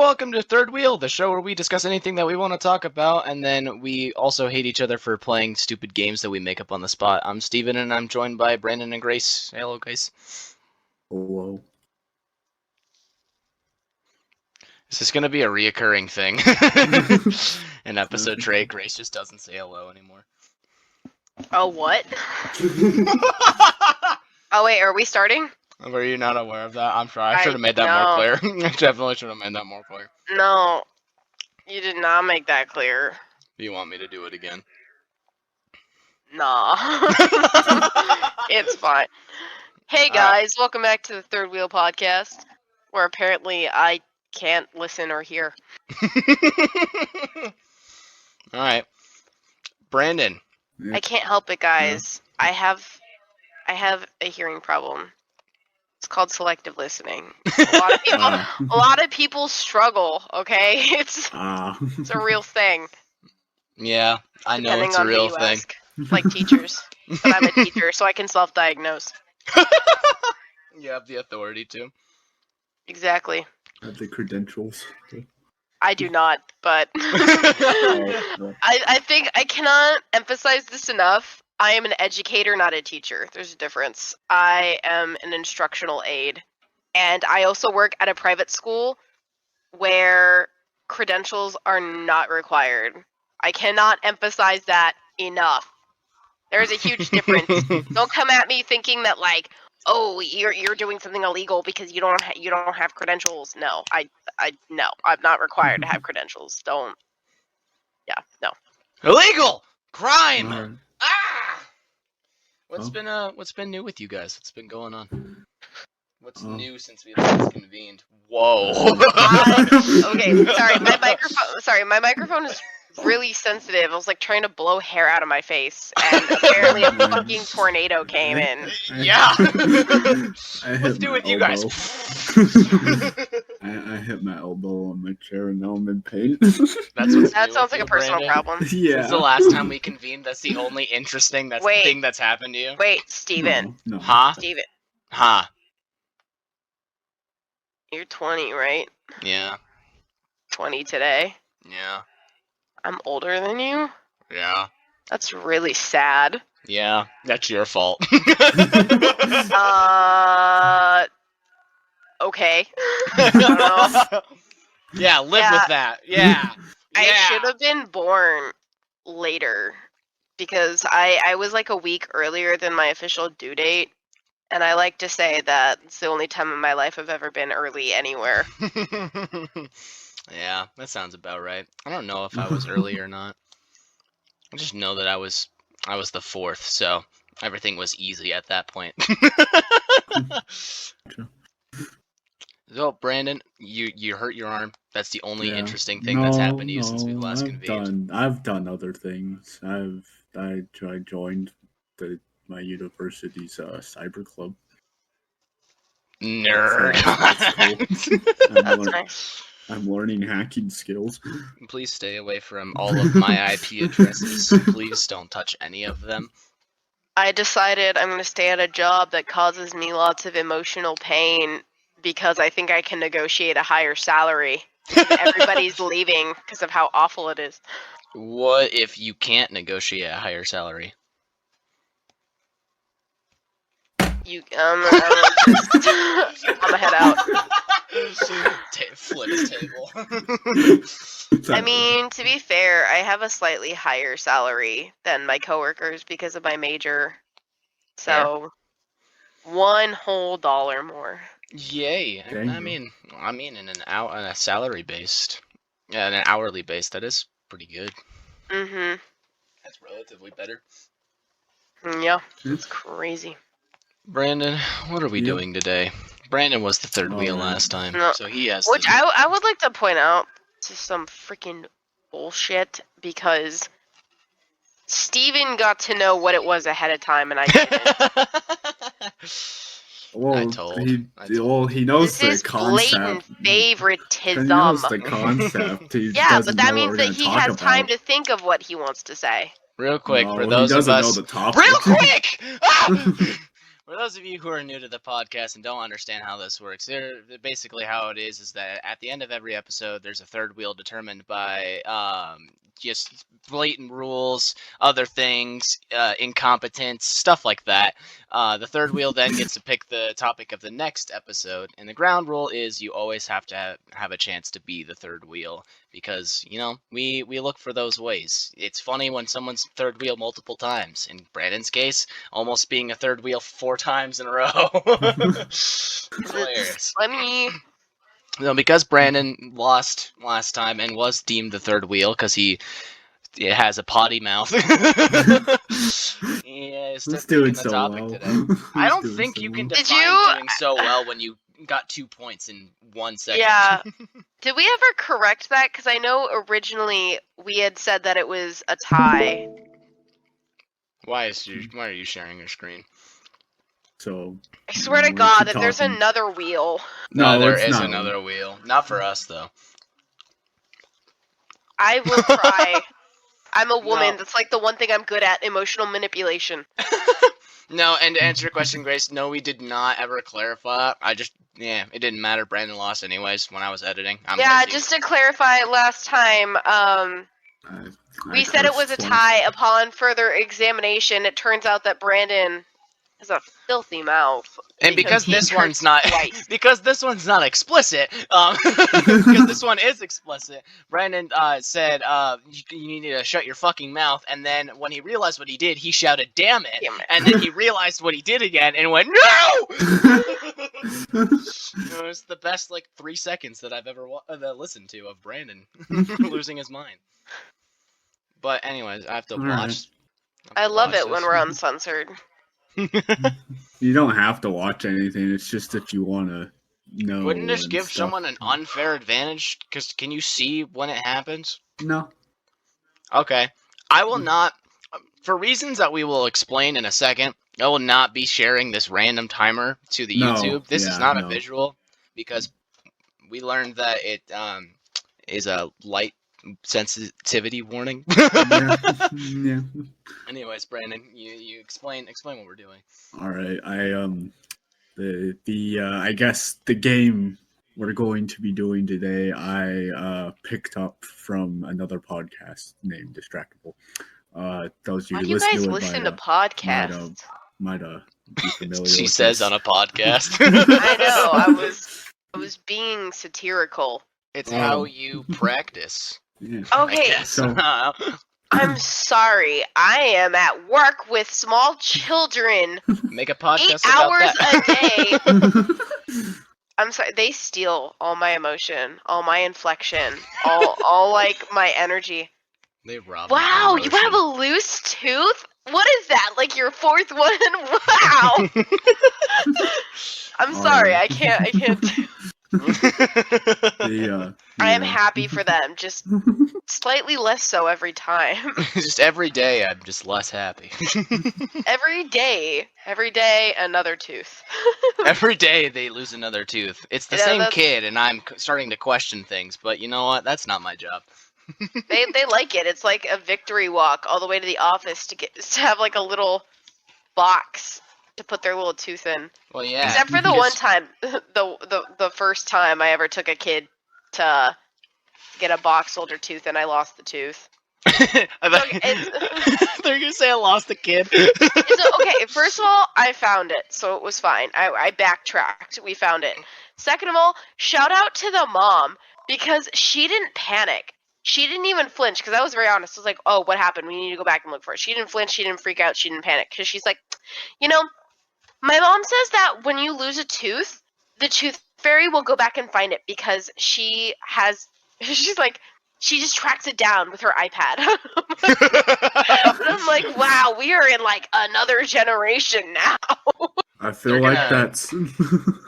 welcome to Third Wheel, the show where we discuss anything that we want to talk about, and then we also hate each other for playing stupid games that we make up on the spot. I'm Steven, and I'm joined by Brandon and Grace. Say hello, Grace. Hello. Is this going to be a reoccurring thing? In episode Trey, Grace just doesn't say hello anymore. Oh, what? Oh, wait, are we starting? Were you not aware of that? I'm sorry. I should have made that no. more clear. I definitely should have made that more clear. No, you did not make that clear. Do you want me to do it again? Nah. It's fine. Hey guys, welcome back to the Third Wheel Podcast, where apparently I can't listen or hear. Alright. Brandon. I can't help it, guys. I have a hearing problem. It's called selective listening. A lot of people struggle, okay? It's a real thing. Yeah, I know Depending it's a on who real you thing. ask. Like teachers. But I'm a teacher, so I can self-diagnose. You have the authority to. Exactly. I have the credentials. I do not, but I think I cannot emphasize this enough. I am an educator, not a teacher. There's a difference. I am an instructional aide. And I also work at a private school where credentials are not required. I cannot emphasize that enough. There's a huge difference. Don't come at me thinking that oh, you're doing something illegal because you don't have credentials. No, no, I'm not required to have credentials. No. Illegal crime. Alright. What's been new with you guys? What's been going on? What's new since we last convened? Whoa. Okay, sorry, my microphone is really sensitive. I was trying to blow hair out of my face, and apparently a fucking tornado came in. Yeah. What's new with you guys? I hit my elbow on my chair and now I'm in pain. That sounds like a personal problem. Yeah. Since the last time we convened, that's the only interesting thing that's happened to you? Wait, Steven. No. Huh? Steven, Huh? you're 20, right? Yeah. 20 today. Yeah. I'm older than you? Yeah. That's really sad. Yeah. That's your fault. Okay. I don't know. Yeah, live with that. Yeah. I should have been born later because I was a week earlier than my official due date, and I like to say that it's the only time in my life I've ever been early anywhere. Yeah, that sounds about right. I don't know if I was early or not. I just know that I was the fourth, so everything was easy at that point. So, Brandon, you hurt your arm. That's the only interesting thing that's happened to you since we last convened. I've done other things. I joined my university's cyber club. Nerd. That's nice. I'm learning hacking skills. Please stay away from all of my IP addresses. Please don't touch any of them. I decided I'm going to stay at a job that causes me lots of emotional pain because I think I can negotiate a higher salary. Everybody's leaving because of how awful it is. What if you can't negotiate a higher salary? I'm gonna head out. Flip his table. I mean, to be fair, I have a slightly higher salary than my coworkers because of my major. So, $1 whole more. Yay! I mean, in a salary based, in an hourly base, that is pretty good. Mm-hmm. That's relatively better. Yeah, it's crazy. Brandon, what are we doing today? Brandon was the third wheel last time, so he has. Which I would like to point out to some freaking bullshit because Steven got to know what it was ahead of time and I didn't. He knows this the concept. This is blatant favoritism. He knows the concept. Yeah, but that means that he has time to think of what he wants to say. Real quick, for those of us... Know the topic. Real quick! For those of you who are new to the podcast and don't understand how this works, basically how it is that at the end of every episode, there's a third wheel determined by just blatant rules, other things, incompetence, stuff like that. The third wheel then gets to pick the topic of the next episode, and the ground rule is you always have to have a chance to be the third wheel. Because, we look for those ways. It's funny when someone's third wheel multiple times. In Brandon's case, almost being a third wheel 4 times in a row. Hilarious. Funny. No, because Brandon lost last time and was deemed the third wheel because he has a potty mouth. Let's do it so well. Today. I don't think you can define doing so well when you got 2 points in 1 second. Yeah. Did we ever correct that? Because I know originally we had said that it was a tie. Why are you sharing your screen? So I swear to God that there's another wheel. No, there is another wheel. Not for us, though. I will try. I'm a woman. No. That's like the one thing I'm good at, emotional manipulation. No, and to answer your question, Grace, no, we did not ever clarify. It didn't matter. Brandon lost anyways when I was editing. Just to clarify, last time, we said it was a tie. Upon further examination, it turns out that Brandon has a filthy mouth. And because this one's not explicit, because this one is explicit, Brandon said you need to shut your fucking mouth, and then when he realized what he did, he shouted, "Damn it!" And then he realized what he did again and went, "No!" It was the best 3 seconds that I've ever listened to of Brandon losing his mind. But anyways, I have to watch. I love it when we're uncensored. You don't have to watch anything. It's just if you want to know. Wouldn't this give someone an unfair advantage? Because can you see when it happens? No. Okay. I will not, for reasons that we will explain in a second, I will not be sharing this random timer to the YouTube. This is not a visual, because we learned that it is a light sensitivity warning. Yeah. Anyways, Brandon, you explain what we're doing. All right, I guess the game we're going to be doing today, I picked up from another podcast named Distractable. Those Why do you guys listen to podcasts? Might be familiar. She says on a podcast. I know. I was being satirical. It's how you practice. Yeah. Okay. So, I'm sorry. I am at work with small children. Make a podcast 8 hours about a day. I'm sorry. They steal all my emotion, all my inflection, all my energy. They rob. Wow, you have a loose tooth? What is that? Like your 4th one? Wow. I'm sorry. Right. I can't. I am happy for them, just slightly less so every time. Just every day, I'm just less happy. Every day, another tooth. Every day they lose another tooth. It's the same kid, and I'm starting to question things, but you know what? That's not my job. They like it. It's like a victory walk all the way to the office to have a little box to put their little tooth in. Well, yeah. Except for the one time, the first time I ever took a kid to get a box solder tooth, and I lost the tooth. They're gonna say I lost the kid. Okay, first of all, I found it, so it was fine. I backtracked. We found it. Second of all, shout out to the mom, because she didn't panic. She didn't even flinch, because I was very honest. I was like, oh, what happened? We need to go back and look for it. She didn't flinch. She didn't freak out. She didn't panic. Because she's like, my mom says that when you lose a tooth, the tooth fairy will go back and find it, because she's like, she just tracks it down with her iPad. I'm like, wow, we are in another generation now. I feel like that's...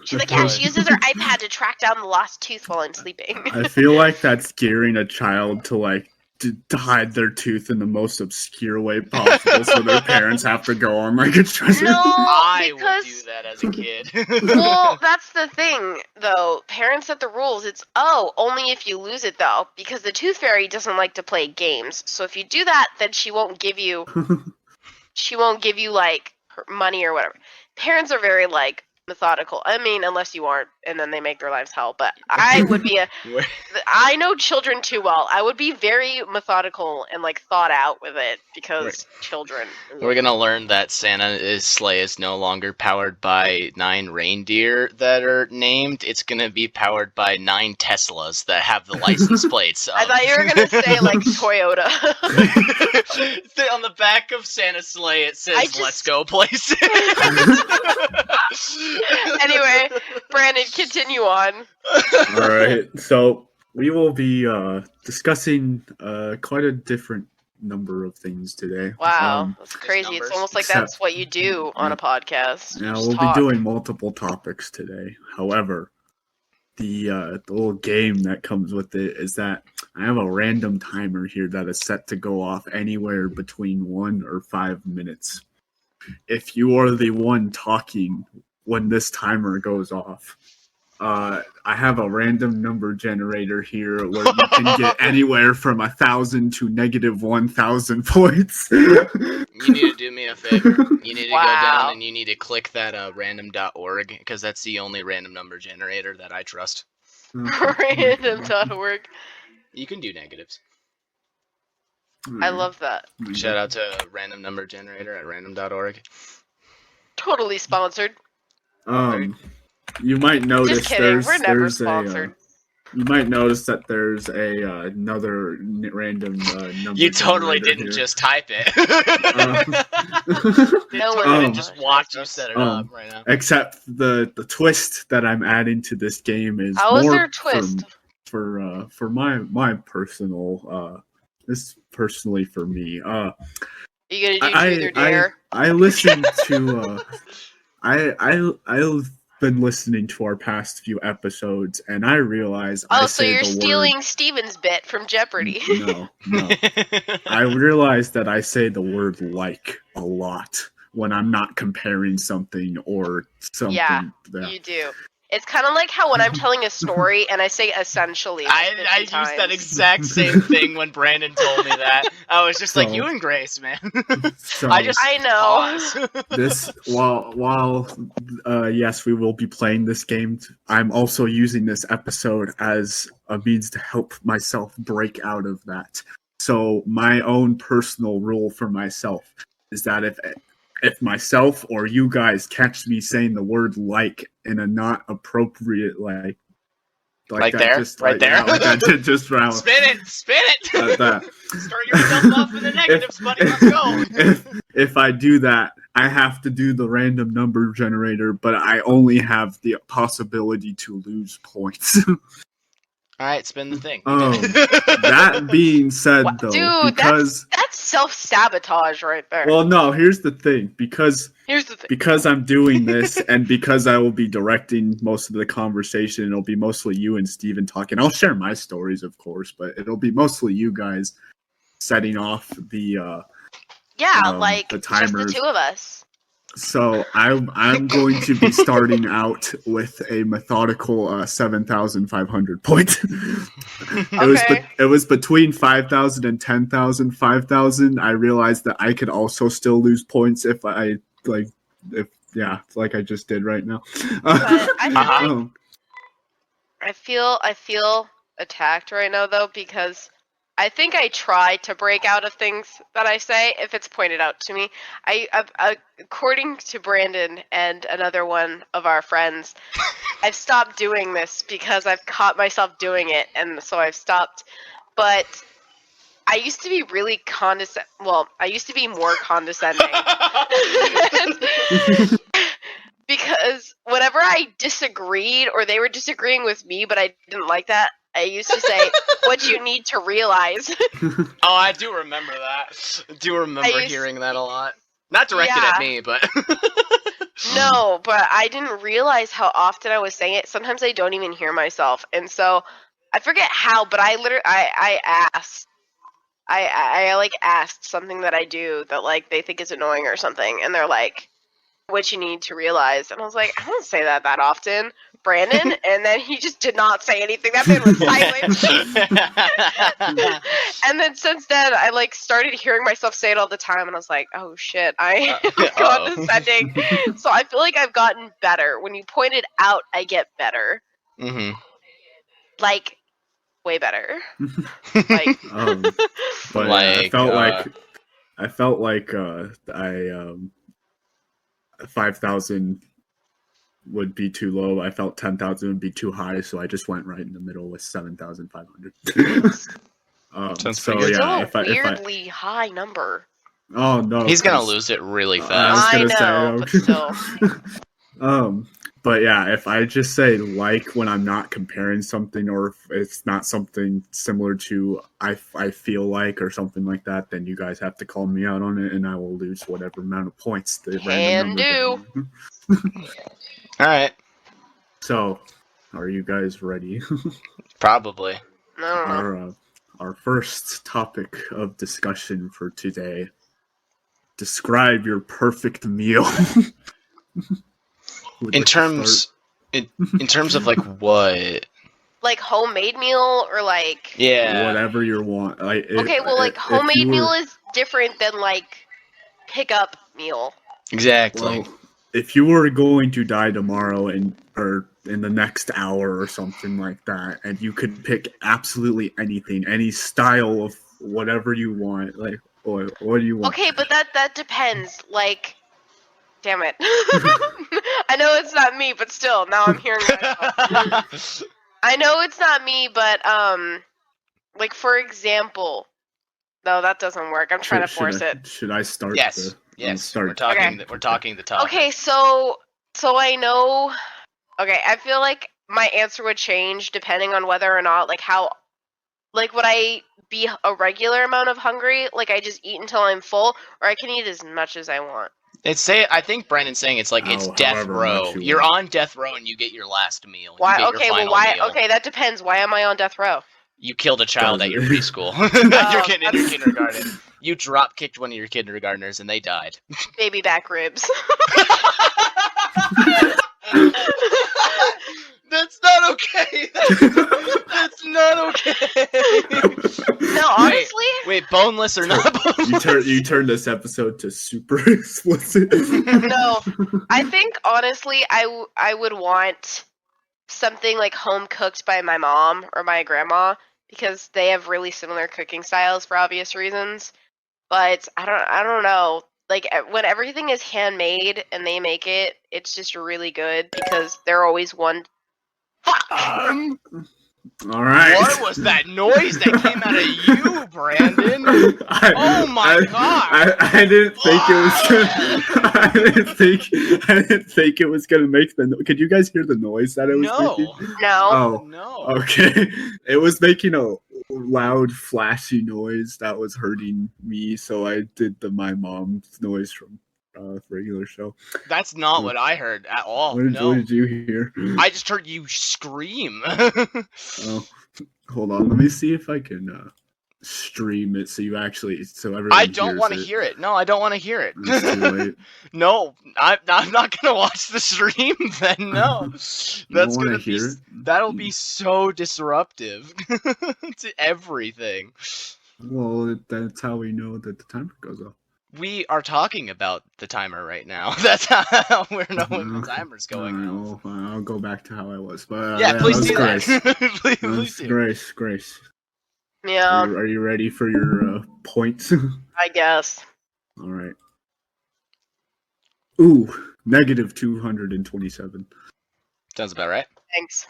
She's like, yeah, she uses her iPad to track down the lost tooth while I'm sleeping. I feel like that's gearing a child to to hide their tooth in the most obscure way possible, so their parents have to go on a treasure. No, I would do that as a kid. Well, that's the thing, though. Parents set the rules. It's only if you lose it, though, because the tooth fairy doesn't like to play games. So if you do that, then she won't give you, her money or whatever. parents are very like methodical. I mean, unless you aren't, and then they make their lives hell. But I would be I know children too well. I would be very methodical and like thought out with it because children. We're gonna learn that Santa's sleigh is no longer powered by 9 reindeer that are named. It's gonna be powered by 9 Teslas that have the license plates. I thought you were gonna say like Toyota. On the back of Santa's sleigh, it says "Let's go places." Anyway, Brandon, continue on. All right, so we will be discussing quite a different number of things today. Wow, that's crazy. It's almost like that's what you do on a podcast. Yeah, we'll be doing multiple topics today. However, the little game that comes with it is that I have a random timer here that is set to go off anywhere between 1 or 5 minutes. If you are the one talking when this timer goes off, I have a random number generator here where you can get anywhere from 1,000 to -1,000 points. You need to do me a favor. You need to go down and you need to click that random.org because that's the only random number generator that I trust. Random.org. You can do negatives. I love that. Shout out to random number generator at random.org. Totally sponsored. You might notice Just kidding. We're never sponsored. You might notice that there's another random number. You totally didn't here. just type it. No one didn't just watch you set it up right now. Except the twist that I'm adding to this game is how is more there a twist? For my personal this personally for me. You gonna do Truth or Dare? I listened to I've been listening to our past few episodes, and I realize so you're stealing Steven's bit from Jeopardy. No. I realize that I say the word "like" a lot when I'm not comparing something or something. Yeah, you do. It's kind of like how when I'm telling a story and I say essentially. I used that exact same thing when Brandon told me that. I was just like, you and Grace, man. I know. This while yes, we will be playing this game. I'm also using this episode as a means to help myself break out of that. So my own personal rule for myself is that if myself or you guys catch me saying the word "like" in a not appropriate like there, just, right there, like I did just round. Spin it. Like that. Start yourself off in the negatives, buddy. Let's go. If I do that, I have to do the random number generator, but I only have the possibility to lose points. All right, spin the thing. That being said, though, dude, because that's self-sabotage right there. Well, no, here's the thing. Because I'm doing this, and because I will be directing most of the conversation, it'll be mostly you and Steven talking. I'll share my stories, of course, but it'll be mostly you guys setting off the the timers. Just the two of us. So I'm going to be starting out with a methodical 7,500 points. It was between 5,000 and 10,000. 5,000, I realized that I could also still lose points if I like I just did right now. I feel attacked right now though, because I think I try to break out of things that I say if it's pointed out to me. According to Brandon and another one of our friends, I've stopped doing this because I've caught myself doing it, and so I've stopped. But I used to be really condescending. Well, I used to be more condescending. Because whenever I disagreed, or they were disagreeing with me, but I didn't like that, I used to say, what you need to realize. Oh, I do remember that. I do remember hearing that a lot. Not directed at me, but... No, but I didn't realize how often I was saying it. Sometimes I don't even hear myself. And so, I forget how, but I asked. I asked something that I do that, like, they think is annoying or something. And they're like, what you need to realize. And I was like, I don't say that often. Brandon, and then he just did not say anything. That man was silent. And then since then, I like started hearing myself say it all the time, and I was like, "Oh shit, I am condescending." So I feel like I've gotten better. When you point it out, I get better. Mm-hmm. Like, way better. Like, but Like, I felt like 5,000 would be too low. I felt 10,000 would be too high, so I just went right in the middle with 7,500. Sounds so pretty good. yeah, still a weirdly high number. Oh no, He's gonna lose it really fast. I know, but still. But yeah, if I just say like when I'm not comparing something, or if it's not something similar to I feel like or something like that, then you guys have to call me out on it, and I will lose whatever amount of points the random number. All right. So, are you guys ready? Probably. No. Our first topic of discussion for today. Describe your perfect meal. In terms of like what? Like homemade meal or like whatever you want. okay, well, like homemade meal is different than like pickup meal. Exactly. Well, if you were going to die tomorrow or in the next hour or something like that, and you could pick absolutely anything, any style of whatever you want, like what do you want? Okay, but that depends. Like, damn it. I know it's not me, but still, now I'm hearing myself. I know it's not me, but like for example, no, that doesn't work. I'm trying to force it. Should I start? Yes. We're talking. We're talking the topic. Okay, so I know. Okay, I feel like my answer would change depending on whether or not like how, like would I be a regular amount of hungry, like I just eat until I'm full, or I can eat as much as I want. I think Brandon's saying it's like it's death row. You're on death row and you get your last meal. Why? Okay, well, why? Meal. Okay, that depends. Why am I on death row? You killed a child at your preschool. In your kindergarten. You drop kicked one of your kindergartners and they died. Baby back ribs. That's not okay. That's not okay. No, honestly. Wait, boneless or not boneless? You turn this episode to super explicit. No, I think honestly, I would want something like home cooked by my mom or my grandma because they have really similar cooking styles for obvious reasons. But I don't know. Like when everything is handmade and they make it, it's just really good because they're always one. All right. What was that noise that came out of you, Brandon? Oh my god! I didn't think it was. I didn't think it was gonna make the. Could you guys hear the noise that it was making? No. Oh no. Okay. It was making a loud, flashy noise that was hurting me, so I did my mom's noise from regular show. That's not what I heard at all. What did you hear? I just heard you scream. Oh, hold on. Let me see if I can stream it so you actually everyone. I don't want to hear it. No, I don't want to hear it. It's too late. No, I'm not gonna watch the stream. Then no, that's gonna be that'll be so disruptive to everything. Well, that's how we know that the timer goes off. We are talking about the timer right now. That's how we're knowing the timer's going off. Well, I'll go back to how I was. But yeah, please do Grace. that. please do. Grace. Yeah. Are you ready for your points? I guess. All right. Ooh, negative 227. Sounds about right. Thanks.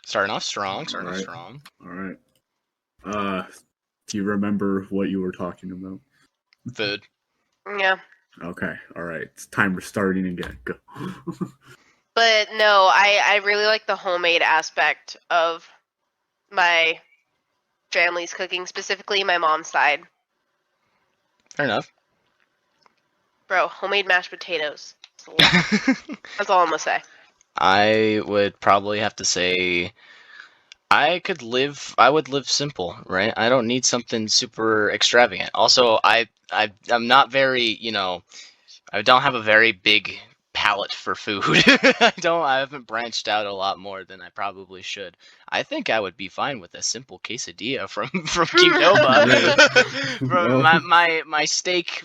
Starting off strong. All right. Do you remember what you were talking about? Food. Yeah. Okay. All right. It's timer starting again. Go. But no, I really like the homemade aspect of my family's cooking, specifically my mom's side. Fair enough. Bro, homemade mashed potatoes. That's all I'm gonna say. I would probably have to say I would live simple, right? I don't need something super extravagant. Also, I'm not very, I don't have a very big palate for food. I haven't branched out a lot more than I probably should. I think I would be fine with a simple quesadilla from Qdoba. Well. my steak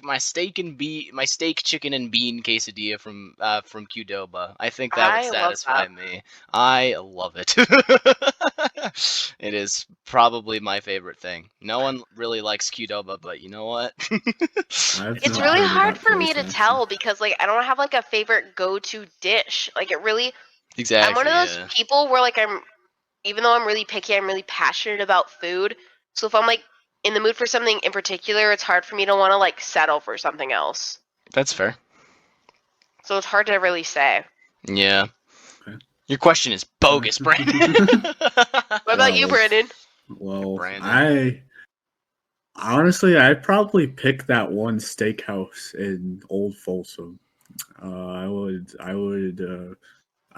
chicken and bean quesadilla from Qdoba. I think that would I love satisfy that. me. I love it. It is probably my favorite thing. No one really likes Qdoba, but you know what? I've It's not really heard of hard that for me place, to actually. tell because like I don't have like a favorite go-to dish. Like it really Exactly. I'm one of those yeah. people where like even though I'm really picky, I'm really passionate about food. So if I'm like in the mood for something in particular, it's hard for me to want to like settle for something else. That's fair. So it's hard to really say. Yeah. Okay. Your question is bogus, Brandon. What about you, Well, Brandon? Well, Brandon. I'd probably pick that one steakhouse in Old Folsom. I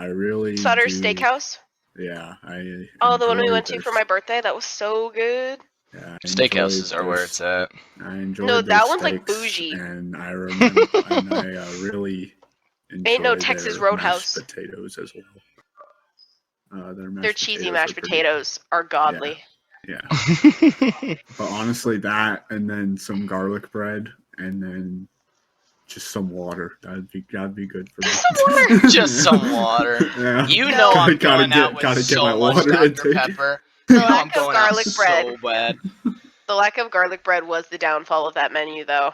really Sutter's do. Steakhouse? Yeah, I. Oh, the one we enjoy went to for my birthday? That was so good. Yeah, I Steakhouses enjoyed are where their- it's at. I enjoyed No, their that one's, like, steaks, bougie. and I remember, and I really Ain't no enjoy Texas their Roadhouse. mashed potatoes as well. Their cheesy are mashed pretty potatoes are godly. good. Yeah, but honestly, that and then some garlic bread, and then just some water. That'd be good for me. Some water. Just some water. Yeah. You No. know I'm Gotta going get- out with gotta get my so much water Dr. intake. Pepper. The You know I'm lack of going out garlic bread. so bad. The lack of garlic bread was the downfall of that menu, though.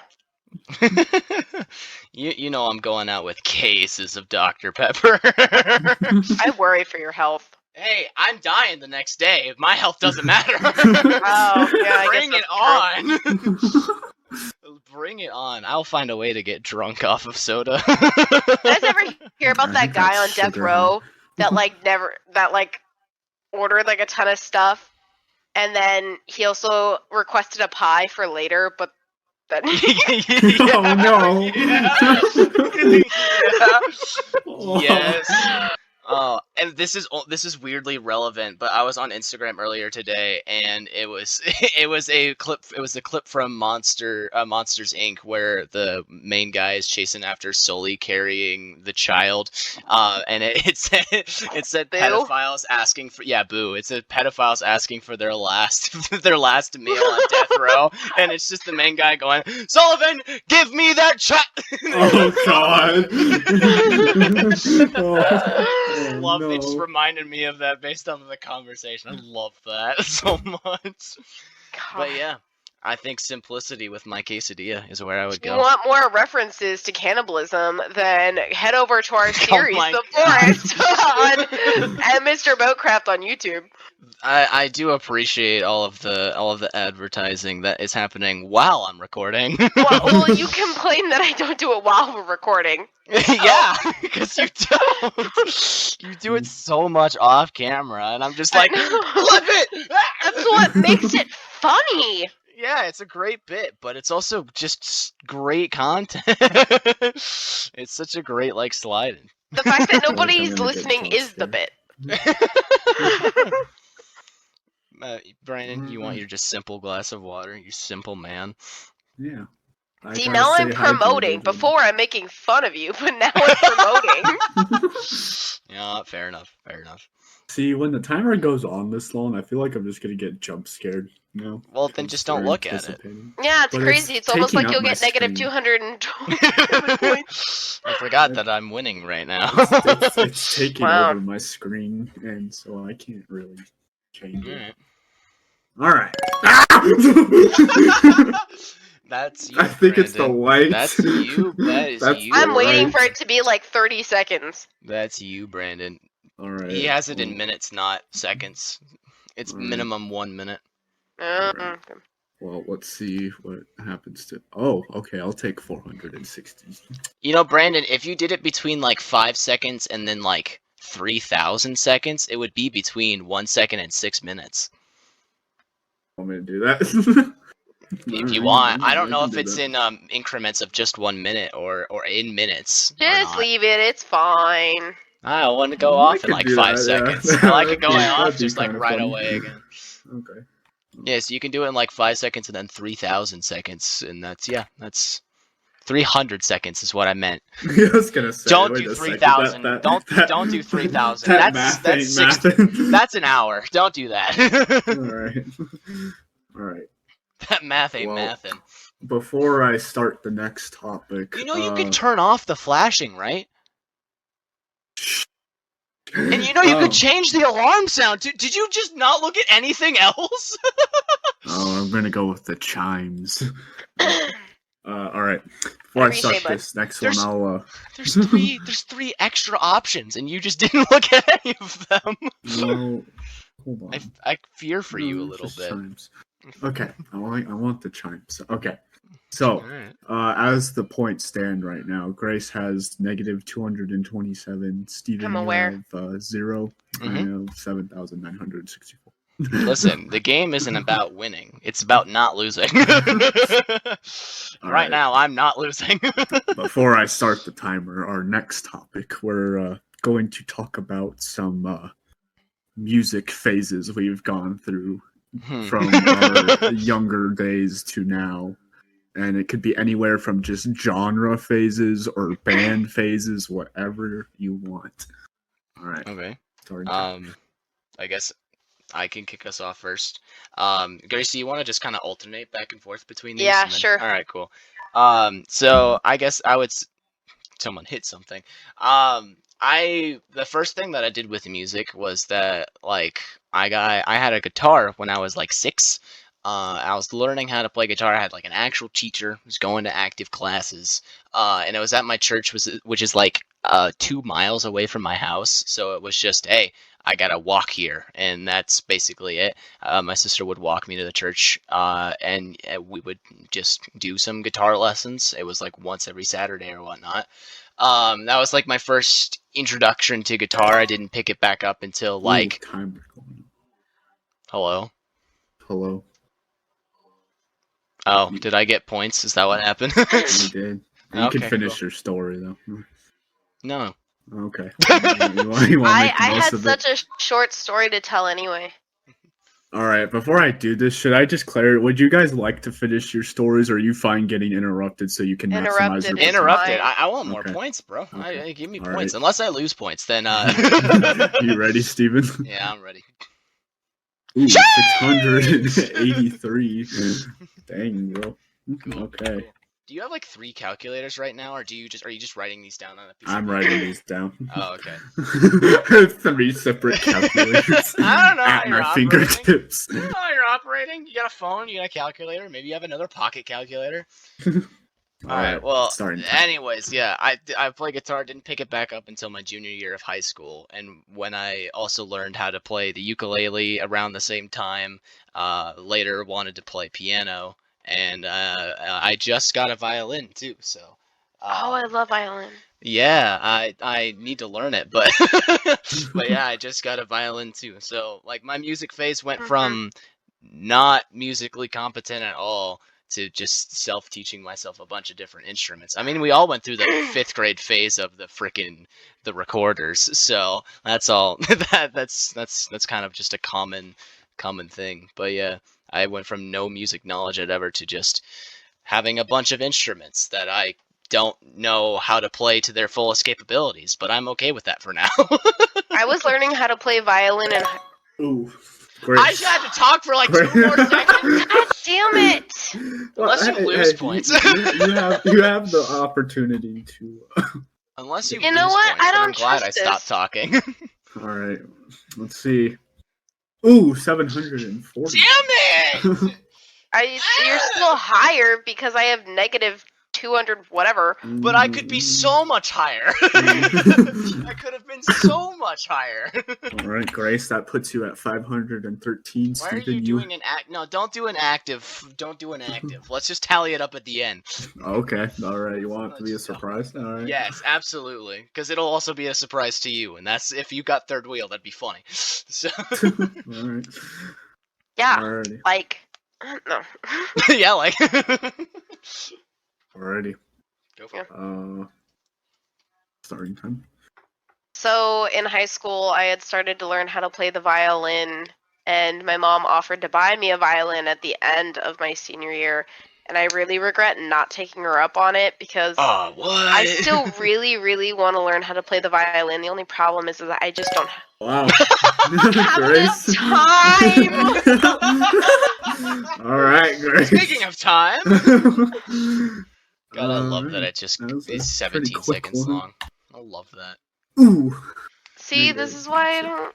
you know I'm going out with cases of Dr. Pepper. I worry for your health. Hey, I'm dying the next day. My health doesn't matter. Oh, yeah, I Bring guess it that's on. Bring it on. I'll find a way to get drunk off of soda. You guys ever hear about I that think guy on that's death sugar, row that ordered like a ton of stuff, and then he also requested a pie for later, but then Oh, no. Yeah. Yes. Oh, and this is weirdly relevant, but I was on Instagram earlier today, and it was a clip from Monsters Inc. where the main guy is chasing after Sully carrying the child, and it said Boo? pedophiles asking for Boo. It said pedophiles asking for their last meal on death row, and it's just the main guy going, Sullivan, give me that child. Oh God! Love no. it. Just reminded me of that based on the conversation. I love that so much. But yeah, I think simplicity with my quesadilla is where I would If you go. want more references to cannibalism, then head over to our series, my The God. Forest, and Mr. Boatcraft on YouTube. I do appreciate all of the advertising that is happening while I'm recording. Well, you complain that I don't do it while we're recording. Yeah, because you don't. You do it so much off camera, and I'm just like, I know. love it. That's what makes it funny. Yeah, it's a great bit, but it's also just great content. It's such a great slide. The fact that I'm nobody's gonna get listening is the jump bit. Brandon, you want your just simple glass of water, you simple man. Yeah. I See, gotta now I'm stay hydrated. promoting. Before I'm making fun of you, but now I'm promoting. Yeah, fair enough. See, when the timer goes on this long, I feel like I'm just gonna get jump scared. You know? Well, then 'Cause just don't they're look at it. anticipating. Yeah, it's But crazy. It's almost taking like you'll up my get negative screen. 220 points. I forgot that I'm winning right now. It's taking Wow. over my screen, and so I can't really change it. Alright. All right. That's you, I think it's the Brandon. light. That's you. That is That's you. the I'm waiting light. for it to be like 30 seconds. That's you, Brandon. All right. He has it in well- minutes, not seconds. It's Alright. minimum 1 minute. Uh-uh. Well, let's see what happens to. Oh, okay. I'll take 460. You know, Brandon, if you did it between 5 seconds and then 3,000 seconds, it would be between 1 second and 6 minutes. Want me to do that? If you want. I don't know if it's in increments of just 1 minute or in minutes. or Just not. leave it. It's fine. I want to go I off in could do 5 that, yeah. seconds. I like it going That'd off be just kinda right funny. away again. Okay. Yeah, so you can do it in 5 seconds and then 3,000 seconds, and that's 300 seconds is what I meant. I was gonna say, Don't wait do a second, 3,000. Don't do 3,000. That That's math ain't 60. mathin'. That's an hour. Don't do that. All right. All right. That math ain't Well, mathin'. Before I start the next topic, You know you can turn off the flashing, right? And you know you could change the alarm sound. Did you just not look at anything else? I'm gonna go with the chimes. All right. Before I start this next one, I'll. There's three extra options, and you just didn't look at any of them. No, hold on. I fear for you a little just bit. Chimes. Okay, I want the chimes. Okay, so as the points stand right now, Grace has negative 227. Steven, I'm aware. You have 0. I have 7,964. Listen, the game isn't about winning; it's about not losing. Right now, I'm not losing. Before I start the timer, our next topic, we're going to talk about some music phases we've gone through from our younger days to now. And it could be anywhere from just genre phases or band phases, whatever you want. All right. Okay. I guess I can kick us off first. Grace, do you want to just kind of alternate back and forth between these? Yeah, sure. All right, cool. So I guess I would. Someone hit something. The first thing that I did with music was that I had a guitar when I was 6. I was learning how to play guitar. I had an actual teacher, was going to active classes, and it was at my church, which is 2 miles away from my house. So it was just, hey, I gotta walk here, and that's basically it. My sister would walk me to the church, and we would just do some guitar lessons. It was once every Saturday or whatnot. That was my first introduction to guitar. I didn't pick it back up until Hello. Oh, did I get points? Is that what happened? You did. You can finish your story though. No. Okay. I had such a short story to tell anyway. All right, before I do this, should I just clarify? Would you guys like to finish your stories, or are you fine getting interrupted so you can maximize your Interrupted. I want more points, bro. Okay. Give me points. Right. Unless I lose points, then. You ready, Steven? Yeah, I'm ready. Ooh, 683. Dang, bro. Okay. Do you have 3 calculators right now, or are you just writing these down on a piece I'm writing these down. Oh, okay. 3 separate calculators. I don't know at my fingertips. I don't know how you're operating. You got a phone, you got a calculator, maybe you have another pocket calculator. All right. Well, anyways, yeah, I play guitar. Didn't pick it back up until my junior year of high school, and when I also learned how to play the ukulele around the same time. Later, wanted to play piano. And I just got a violin too, so. I love violin. Yeah, I need to learn it, but but yeah, I just got a violin too. So my music phase went from not musically competent at all to just self-teaching myself a bunch of different instruments. I mean, we all went through the 5th grade phase of the recorders, so that's all. That's kind of just a common thing. But yeah. I went from no music knowledge whatever to just having a bunch of instruments that I don't know how to play to their fullest capabilities, but I'm okay with that for now. I was learning how to play violin and. Ooh, great. I just had to talk for 2 more seconds. God damn it! Unless you lose points. You have the opportunity to. Unless you know lose what? Points, I don't I'm glad trust I stopped talking. All right, let's see. Ooh, 740. Damn it! You're still higher because I have negative 200 whatever. But I could be so much higher. I could have been so much higher. All right, Grace, that puts you at 513. Why are you doing an act? No, don't do an active. Don't do an active. Let's just tally it up at the end. Okay, all right. You want it to be a surprise? All right. Yes, absolutely. Because it'll also be a surprise to you, and that's if you got third wheel. That'd be funny. So. All right. Yeah. Alrighty. No. Yeah, Alrighty. Go for it. Starting time. So in high school, I had started to learn how to play the violin, and my mom offered to buy me a violin at the end of my senior year. and I really regret not taking her up on it because Oh, what? I still really, really want to learn how to play the violin. The only problem is that I just don't Wow. have Grace. the time. All right, Grace. Speaking of time, God, I love that Alright. it just That was a is pretty 17 quick seconds one. long. I love that. Ooh. See, Maybe this I is why should-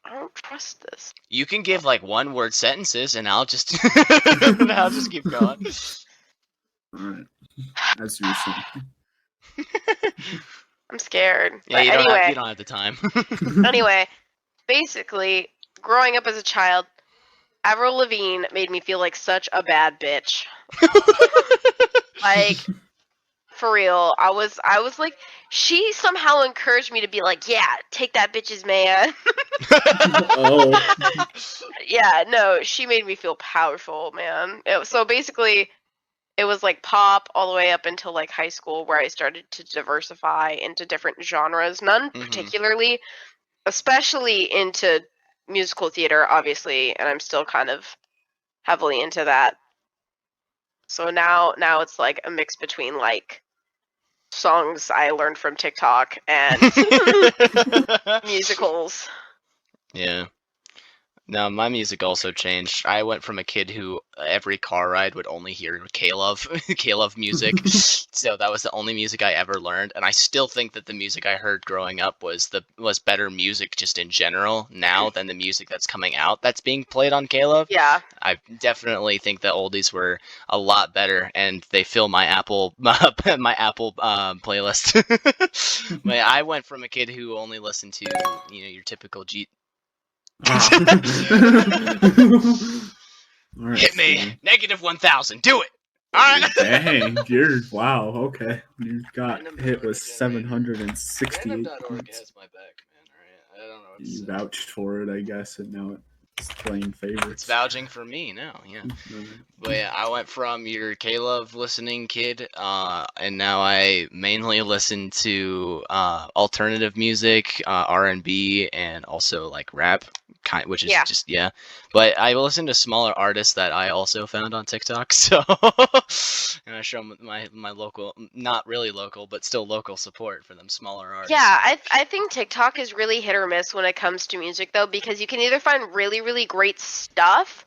I don't trust this. You can give like one-word sentences, and I'll just keep going. Alright. As you were saying. I'm scared. Yeah, But you anyway, don't have the time. anyway, basically, growing up as a child, Avril Lavigne made me feel like such a bad bitch. Like, for real, I was like, she somehow encouraged me to be like, yeah, take that bitch's man. Oh. Yeah, no, she made me feel powerful, man. So basically, it was like pop all the way up until like high school where I started to diversify into different genres, none Mhm. particularly, especially into musical theater, obviously, and I'm still kind of heavily into that. So now it's like a mix between like songs I learned from TikTok and musicals. Yeah. No, my music also changed. I went from a kid who every car ride would only hear K-Love, K-Love music. So that was the only music I ever learned, and I still think that the music I heard growing up was better music just in general now than the music that's coming out that's being played on K-Love. Yeah. I definitely think the oldies were a lot better, and they fill my Apple playlist. But I went from a kid who only listened to your typical Ah. Alright, hit me Steven. -1,000. Do it. All right. Dang, you're wow. Okay, you got Random hit Org with Gen- 768 Random.org points. has my back, man. All right. I don't know what to You say. vouched for it, I guess, and now it's playing favorites. It's vouching for me now. Yeah. Alright. But yeah, I went from your K-Love listening kid, and now I mainly listen to alternative music, R&B, and also like rap, which is Yeah. just But I listen to smaller artists that I also found on TikTok, so and I show 'em my local, not really local, but still local support for them smaller artists. Yeah, I think TikTok is really hit or miss when it comes to music though, because you can either find really, really great stuff,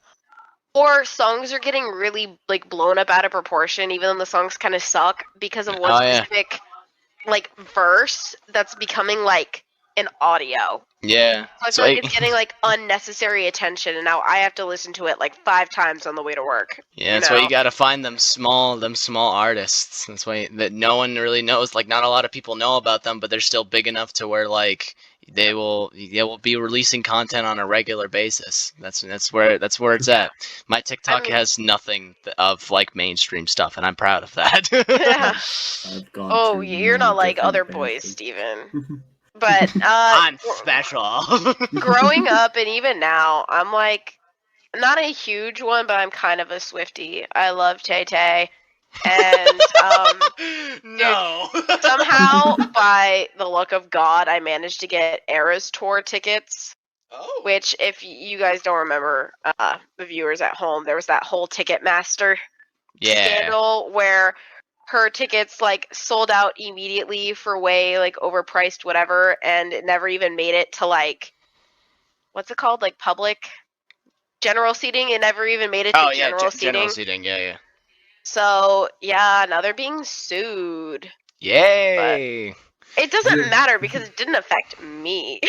or songs are getting really like blown up out of proportion, even though the songs kind of suck because of one Oh, yeah. specific like verse that's becoming like an audio. Yeah. So I So feel like it's getting like unnecessary attention, and now I have to listen to it like 5 times on the way to work. yeah, that's why you gotta find them small artists. That's why that no one really knows. Like, not a lot of people know about them, but they're still big enough to where like they will be releasing content on a regular basis. That's where it's at. My TikTok mean- has nothing of like mainstream stuff, and I'm proud of that. Yeah. I've gone Oh, to you're many not like different other bands boys, with- Steven. But I'm special. growing up and even now, I'm like not a huge one, but I'm kind of a Swiftie. I love Tay Tay, and No. somehow by the luck of God, I managed to get Eras tour tickets. Oh. Which, if you guys don't remember, the viewers at home, there was that whole Ticketmaster Yeah. scandal where her tickets like sold out immediately for way like overpriced whatever, and it never even made it to like what's it called, like public general seating. It never even made it to Oh yeah, general seating. general seating. Yeah. So yeah, now they're being sued. Yay. It doesn't Yeah. matter because it didn't affect me.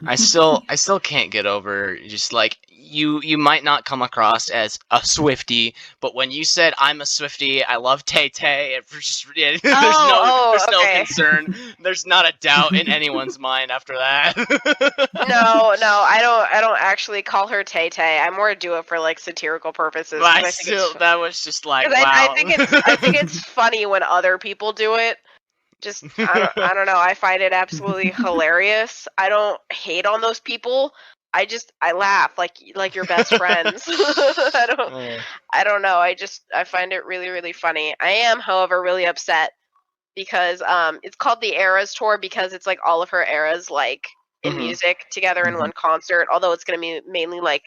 I still can't get over just like you might not come across as a Swiftie, but when you said I'm a Swiftie, I love Tay Tay, there's okay. no concern. There's not a doubt in anyone's mind after that. No, I don't actually call her Tay Tay. I more do it for like satirical purposes. But 'cause I think it's that was just like 'cause wow. I think it's funny when other people do it. Just I don't know. I find it absolutely hilarious. I don't hate on those people. I laugh like your best friends. I don't know. I find it really, really funny. I am, however, really upset because it's called the Eras Tour because it's like all of her eras like in Mhm. music together in Mhm. one concert. Although it's gonna be mainly like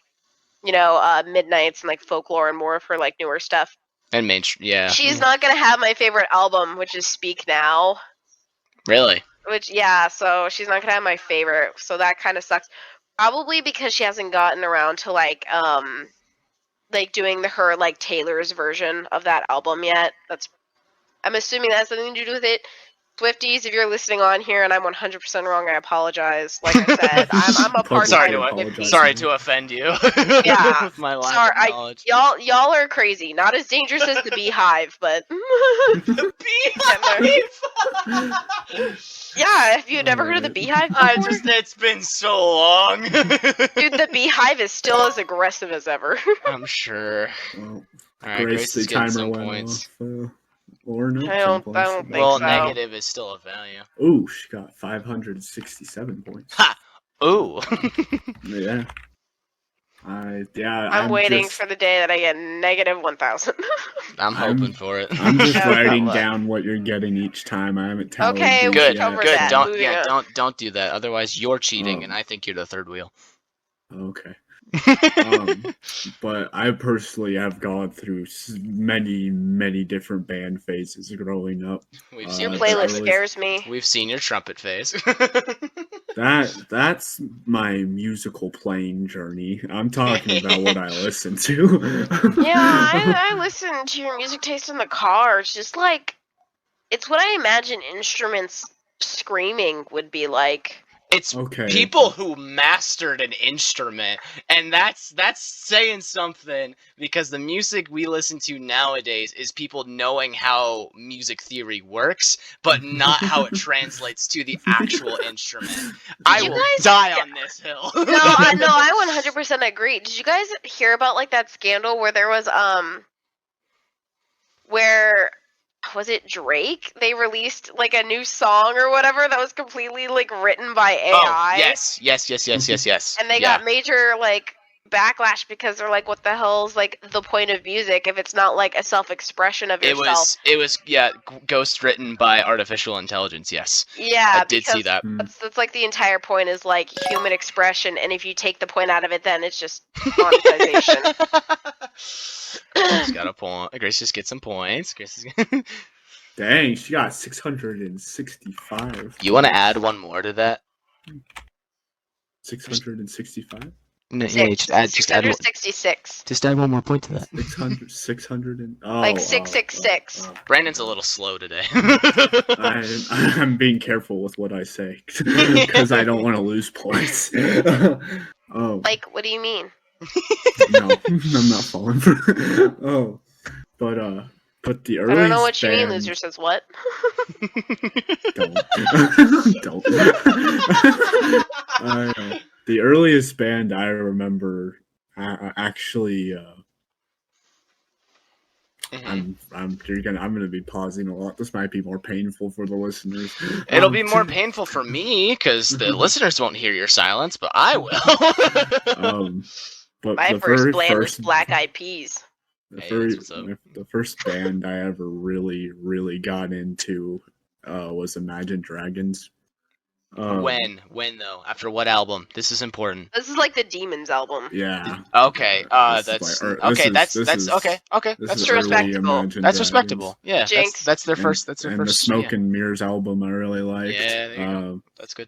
Midnights and like folklore and more of her like newer stuff. And yeah. She's not gonna have my favorite album, which is Speak Now. Really? So she's not gonna have my favorite, so that kind of sucks. Probably because she hasn't gotten around to like doing her like Taylor's version of that album yet. I'm assuming that has something to do with it. Swifties, if you're listening on here and I'm 100% wrong, I apologize. Like I said, I'm a part-time Swiftie. Sorry to offend you. Yeah. With my lack of knowledge. Y'all are crazy. Not as dangerous as the Beehive, but The Beehive. Yeah, have you never heard of the Beehive? It's been so long. Dude, the Beehive is still as aggressive as ever. I'm sure. Well, Alright, Grace is getting some points. Or no, I don't think Well, so. negative is still a value. Ooh, she got 567 points. Ha! Ooh. Yeah. I'm waiting for the day that I get negative 1,000. I'm hoping for it. I'm just writing down what you're getting each time. I haven't tallied Okay, these Good, yet. cover good. that. Don't do that. Otherwise, you're cheating, Oh. and I think you're the third wheel. Okay. But I personally have gone through many different band phases growing up. We've Your seen Uh, playlist really- scares me. We've seen your trumpet phase. That's my musical playing journey. I'm talking about what I listen to. Yeah, I listen to your music taste in the car. It's just like, it's what I imagine instruments screaming would be like. It's Okay. people who mastered an instrument, and that's saying something, because the music we listen to nowadays is people knowing how music theory works, but not how it translates to the actual instrument. I you will guys- die on this hill. I 100% agree. Did you guys hear about like that scandal where there was where was it Drake? They released like a new song or whatever that was completely like written by AI. Oh, yes. And they got major like backlash because they're like, what the hell's like the point of music if it's not like a self-expression of yourself? It was ghost written by artificial intelligence. Yes, Yeah, I did see that. That's like the entire point is like human expression, and if you take the point out of it, then it's just monetization. Grace got a point. Grace just gets some points. Grace is... Dang, she got 665. You want to add one more to that? 665? No, yeah, just add 666. Just add one more point to that. 600 and Like 666. Brandon's a little slow today. I'm being careful with what I say because I don't want to lose points. Oh Like, what do you mean? no, I'm not falling for. Oh, but the I earliest don't know what you mean. band- Loser says what? Don't. The earliest band I remember actually. I'm gonna be pausing a lot. This might be more painful for the listeners. It'll be more painful for me because the listeners won't hear your silence, but I will. But My the first very band was Black Eyed Peas. The first band I ever really got into was Imagine Dragons. When though? After what album? This is important. This is like the Demons album. Yeah. Okay. This is Okay. like- That's okay. Okay. This That's is true. early respectable. Imagine That's Dragons. respectable. Yeah. Jinx. That's their And- first. That's their and first. the Smoke and Mirrors album I really liked. Yeah, there you go. That's good.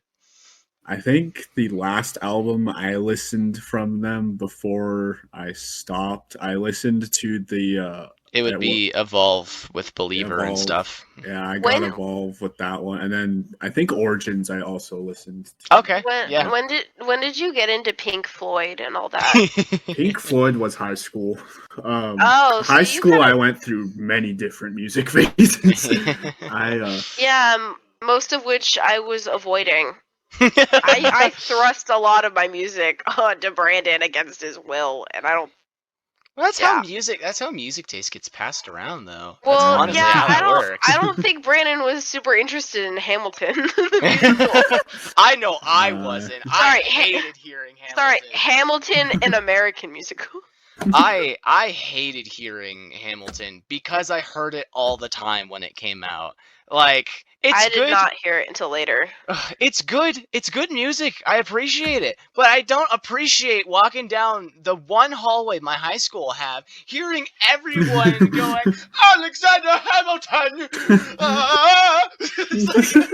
I think the last album I listened from them before I stopped, I listened to the It would Yeah, be Evolve with Believer and Evolve. stuff. I got When- involved with that one, and then I think Origins I also listened to. Okay. Yeah. When did you get into Pink Floyd and all that? Pink Floyd was high school. Oh, so high you school kinda- I went through many different music phases. Yeah, most of which I was avoiding. I thrust a lot of my music onto Brandon against his will, and I don't. Well, that's Yeah. how music taste gets passed around, though. Well, that's honestly yeah, how that works. I don't think Brandon was super interested in Hamilton. the musical. I know I wasn't. I Sorry, hated hearing Hamilton. Sorry, Hamilton, an American musical. I hated hearing Hamilton because I heard it all the time when it came out. Like, it's I did good. not hear it until later. It's good. It's good music. I appreciate it. But I don't appreciate walking down the one hallway my high school have, hearing everyone going, Alexander Hamilton! It's like,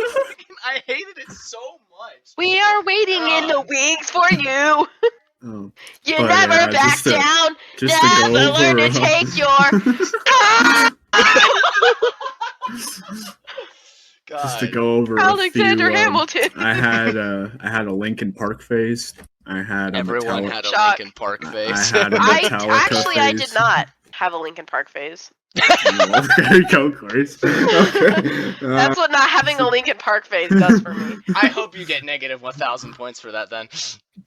I hated it so much. We are waiting in the wings for you. Oh, You but never yeah, back just to- down. just to go Never learn over, to take your. just to God. go over Alexander a few, Hamilton. I had a Linkin Park phase. I had a Everyone Metallica. had a Shock. Linkin Park I face. had a Metallica I phase. did not have a Linkin Park phase. There you go, Chris. Okay. That's what not having a Linkin Park phase does for me. I hope you get negative 1,000 points for that then.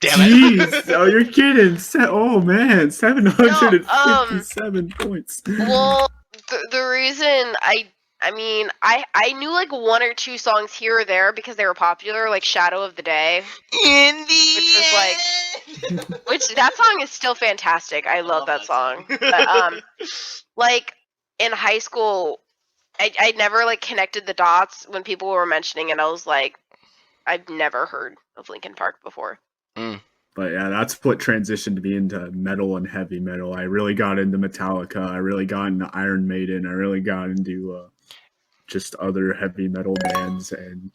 Damn it. Jeez, oh, you're kidding. Oh man, 757 points. Well, the reason I mean, I knew like one or two songs here or there because they were popular, like Shadow of the Day, In the which was which that song is still fantastic. I love that song. But, like in high school, I never like connected the dots when people were mentioning it. I was like, I've never heard of Linkin Park before. But yeah, that's what transitioned me into metal and heavy metal. I really got into Metallica. I really got into Iron Maiden. I really got into just other heavy metal bands, and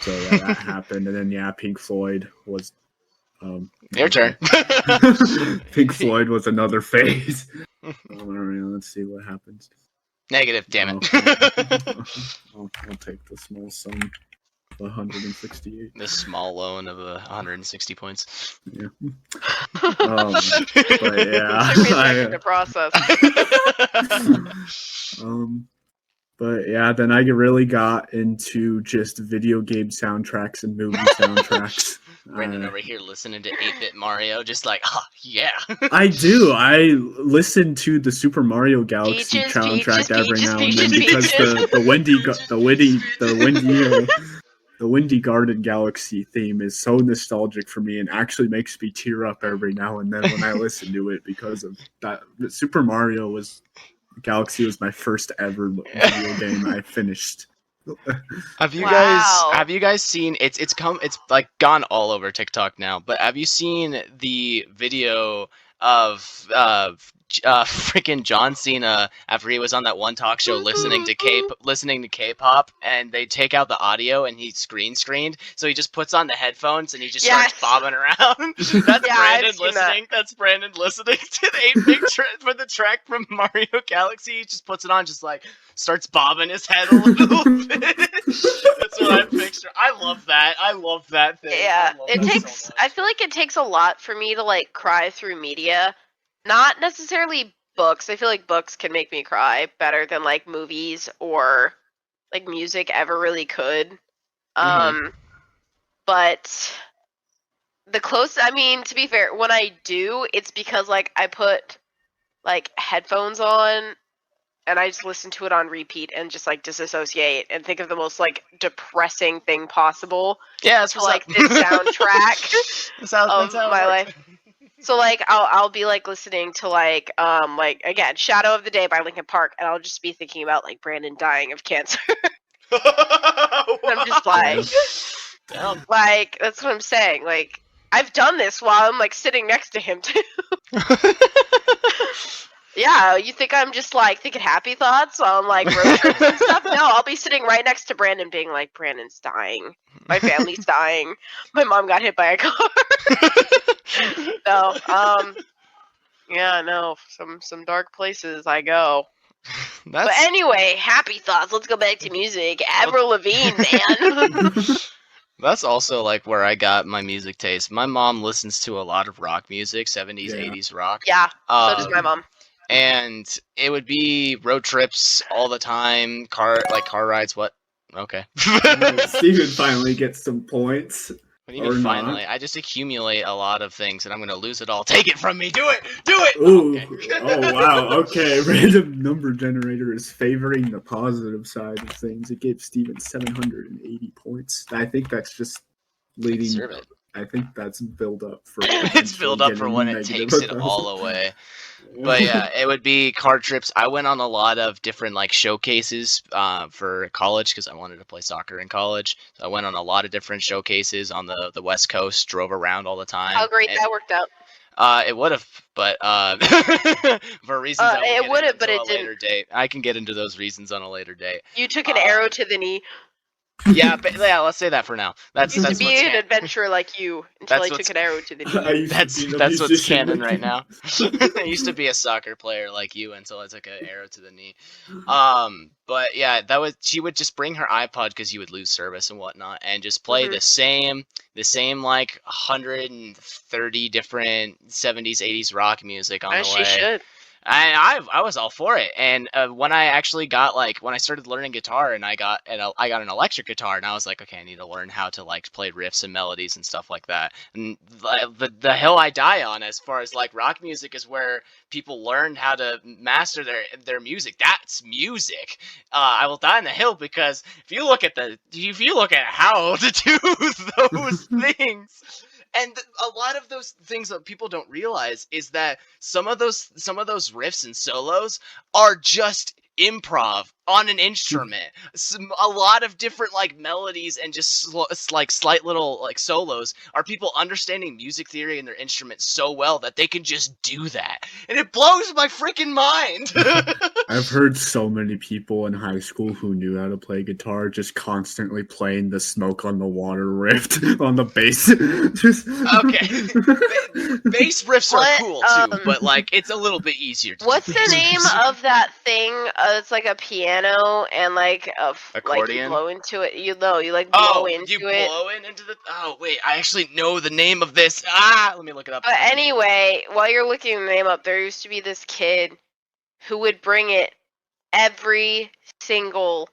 so that happened. And then yeah, Pink Floyd was. Your turn. Pink Floyd was another phase. Let's see what happens. Negative, damn it. I'll take the small sum. 168. The small loan of 160 points. Yeah. But yeah. Took me a second to process. But yeah, then I really got into just video game soundtracks and movie soundtracks. Brandon over here listening to 8-Bit Mario, just like, oh, yeah. I do. I listen to the Super Mario Galaxy Peaches, soundtrack peaches, every now and then peaches, because the Windy Garden Galaxy theme is so nostalgic for me and actually makes me tear up every now and then when I listen to it because of that. Super Mario Galaxy was my first ever video game I finished. Have you Wow. guys seen it's like gone all over TikTok now, but have you seen the video of freaking John Cena after he was on that one talk show listening to K-pop, and they take out the audio and he screened, so he just puts on the headphones and he just starts bobbing around. That's Brandon listening. That's Brandon listening to the 8-bit for the track from Mario Galaxy. He just puts it on, just like starts bobbing his head a little bit. That's what I picture. I love that. I love that thing. Yeah, it takes. So I feel like it takes a lot for me to like cry through media. Not necessarily books. I feel like books can make me cry better than like movies or like music ever really could. But the closest, I mean, to be fair, when I do, it's because like I put like headphones on and I just listen to it on repeat and just like disassociate and think of the most like depressing thing possible. Yeah, that's to like this soundtrack of my life. So like I'll be like listening to like again Shadow of the Day by Linkin Park, and I'll just be thinking about like Brandon dying of cancer. I'm just like, like that's what I'm saying. Like I've done this while I'm like sitting next to him too. Yeah, you think I'm just like thinking happy thoughts on like road trips and stuff? No, I'll be sitting right next to Brandon being like, Brandon's dying. My family's dying. My mom got hit by a car. No, yeah, no, some dark places I go. But anyway, happy thoughts. Let's go back to music. Avril Lavigne, man. That's also like where I got my music taste. My mom listens to a lot of rock music, 70s, 80s rock. Yeah, so does my mom. And it would be road trips all the time, car rides. What? Okay. Steven finally gets some points. What do you mean finally? I just accumulate a lot of things, and I'm gonna lose it all. Take it from me. Do it. Do it. Ooh. Okay. Oh wow. Okay. Random number generator is favoring the positive side of things. It gave Steven 780 points. I think that's just leading. I think that's build up for. It's build up for when it negative takes it about all away. But yeah, it would be card trips. I went on a lot of different like showcases for college because I wanted to play soccer in college. So I went on a lot of different showcases on the West Coast. Drove around all the time. How great and, that worked out. It would have, but for reasons I It will would get have, into but it a later date. I can get into those reasons on a later date. You took an arrow to the knee. Yeah, but, yeah. Let's say that for now. That's Used to what's be an can- adventurer like you until That's I took what's- an arrow to the knee. that's what's canon right now. I used to be a soccer player like you until I took an arrow to the knee. But yeah, she would just bring her iPod because you would lose service and whatnot, and just play the same like 130 different 70s 80s rock music on As the she way. should. I was all for it, and when I actually got when I started learning guitar, and I got an electric guitar, and I was like, okay, I need to learn how to play riffs and melodies and stuff like that. And the hill I die on, as far as rock music, is where people learned how to master their music. That's music. I will die on the hill because if you look at how to do those things. And a lot of those things that people don't realize is that some of those riffs and solos are just improv on an instrument. A lot of different melodies and just slight little solos are people understanding music theory and their instrument so well that they can just do that, and it blows my freaking mind. I've heard so many people in high school who knew how to play guitar just constantly playing the Smoke on the Water riff on the bass. Okay, bass riffs are cool too, but it's a little bit easier. What's the name of that thing? It's like a piano and accordion. You blow into it. You blow into it. Blow into the. Oh wait, I actually know the name of this. Let me look it up. But anyway, while you're looking the name up, there used to be this kid who would bring it every single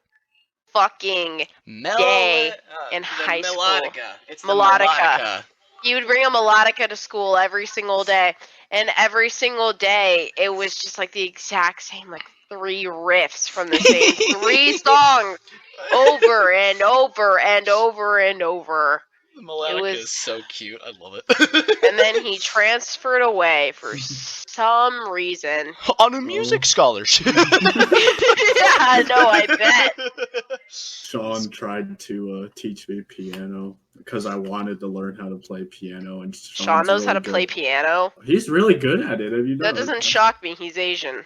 fucking day in high school. It's Melodica. He would bring a melodica to school every single day, and every single day it was just the exact same 3 riffs from the same 3 songs over and over and over and over. The melodica is so cute. I love it. And then he transferred away for some reason. On a music scholarship. Yeah, no, I bet. Sean tried to teach me piano because I wanted to learn how to play piano, and Sean knows how to play piano. He's really good at it. Have you That doesn't shock me. He's Asian.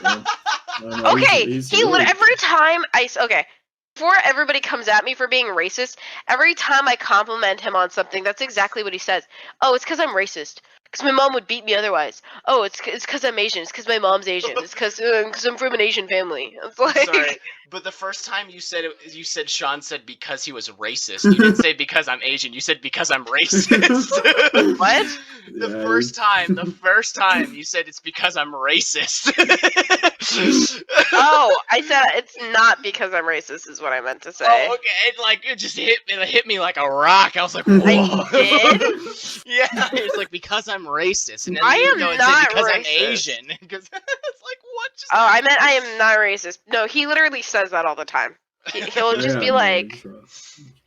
No, okay, he's every time before everybody comes at me for being racist, every time I compliment him on something, that's exactly what he says. Oh, it's because I'm racist. Because my mom would beat me otherwise. Oh, it's because I'm Asian. It's because my mom's Asian. It's because I'm from an Asian family. It's Sorry, but the first time you said it, you said Sean said because he was racist. You didn't say because I'm Asian. You said because I'm racist. What? The first time you said it's because I'm racist. Oh, I said it's not because I'm racist is what I meant to say. Oh, okay. It just hit me like a rock. I was like, whoa. I did? Yeah, it's because I'm racist. And then I you am go and not say because racist. I'm Asian. Because it's what? Just I meant I am not racist. No, he literally says that all the time. He'll just be like,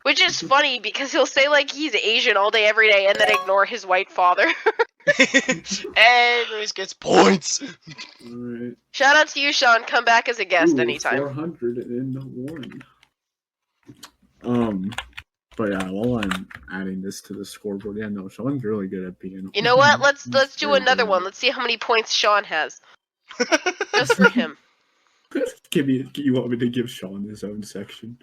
which is funny because he'll say he's Asian all day, every day, and then ignore his white father. Everybody gets points. All right. Shout out to you, Sean. Come back as a guest anytime. 401. But yeah, while I'm adding this to the scoreboard, no, Sean's really good at piano. You know what? Let's do another one. Let's see how many points Sean has. Just for him. You want me to give Sean his own section?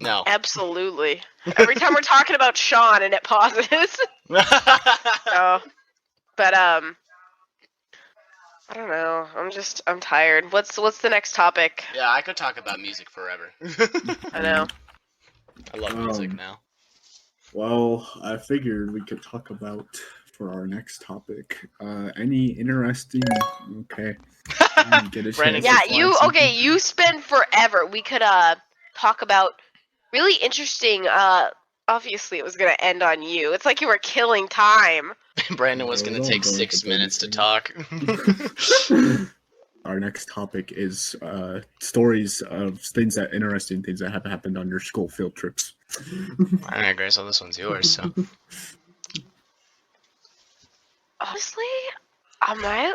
No. Absolutely. Every time we're talking about Sean and it pauses. But I don't know. I'm tired. What's the next topic? Yeah, I could talk about music forever. I know. I love music now. Well, I figured we could talk about for our next topic. Any interesting? Okay. Brandon, yeah, you spend forever. We could talk about really interesting. Obviously, it was gonna end on you. It's like you were killing time. Brandon was gonna take 6 minutes to talk. our next topic is stories of interesting things that have happened on your school field trips. All right, Grace. So this one's yours. So. Honestly, my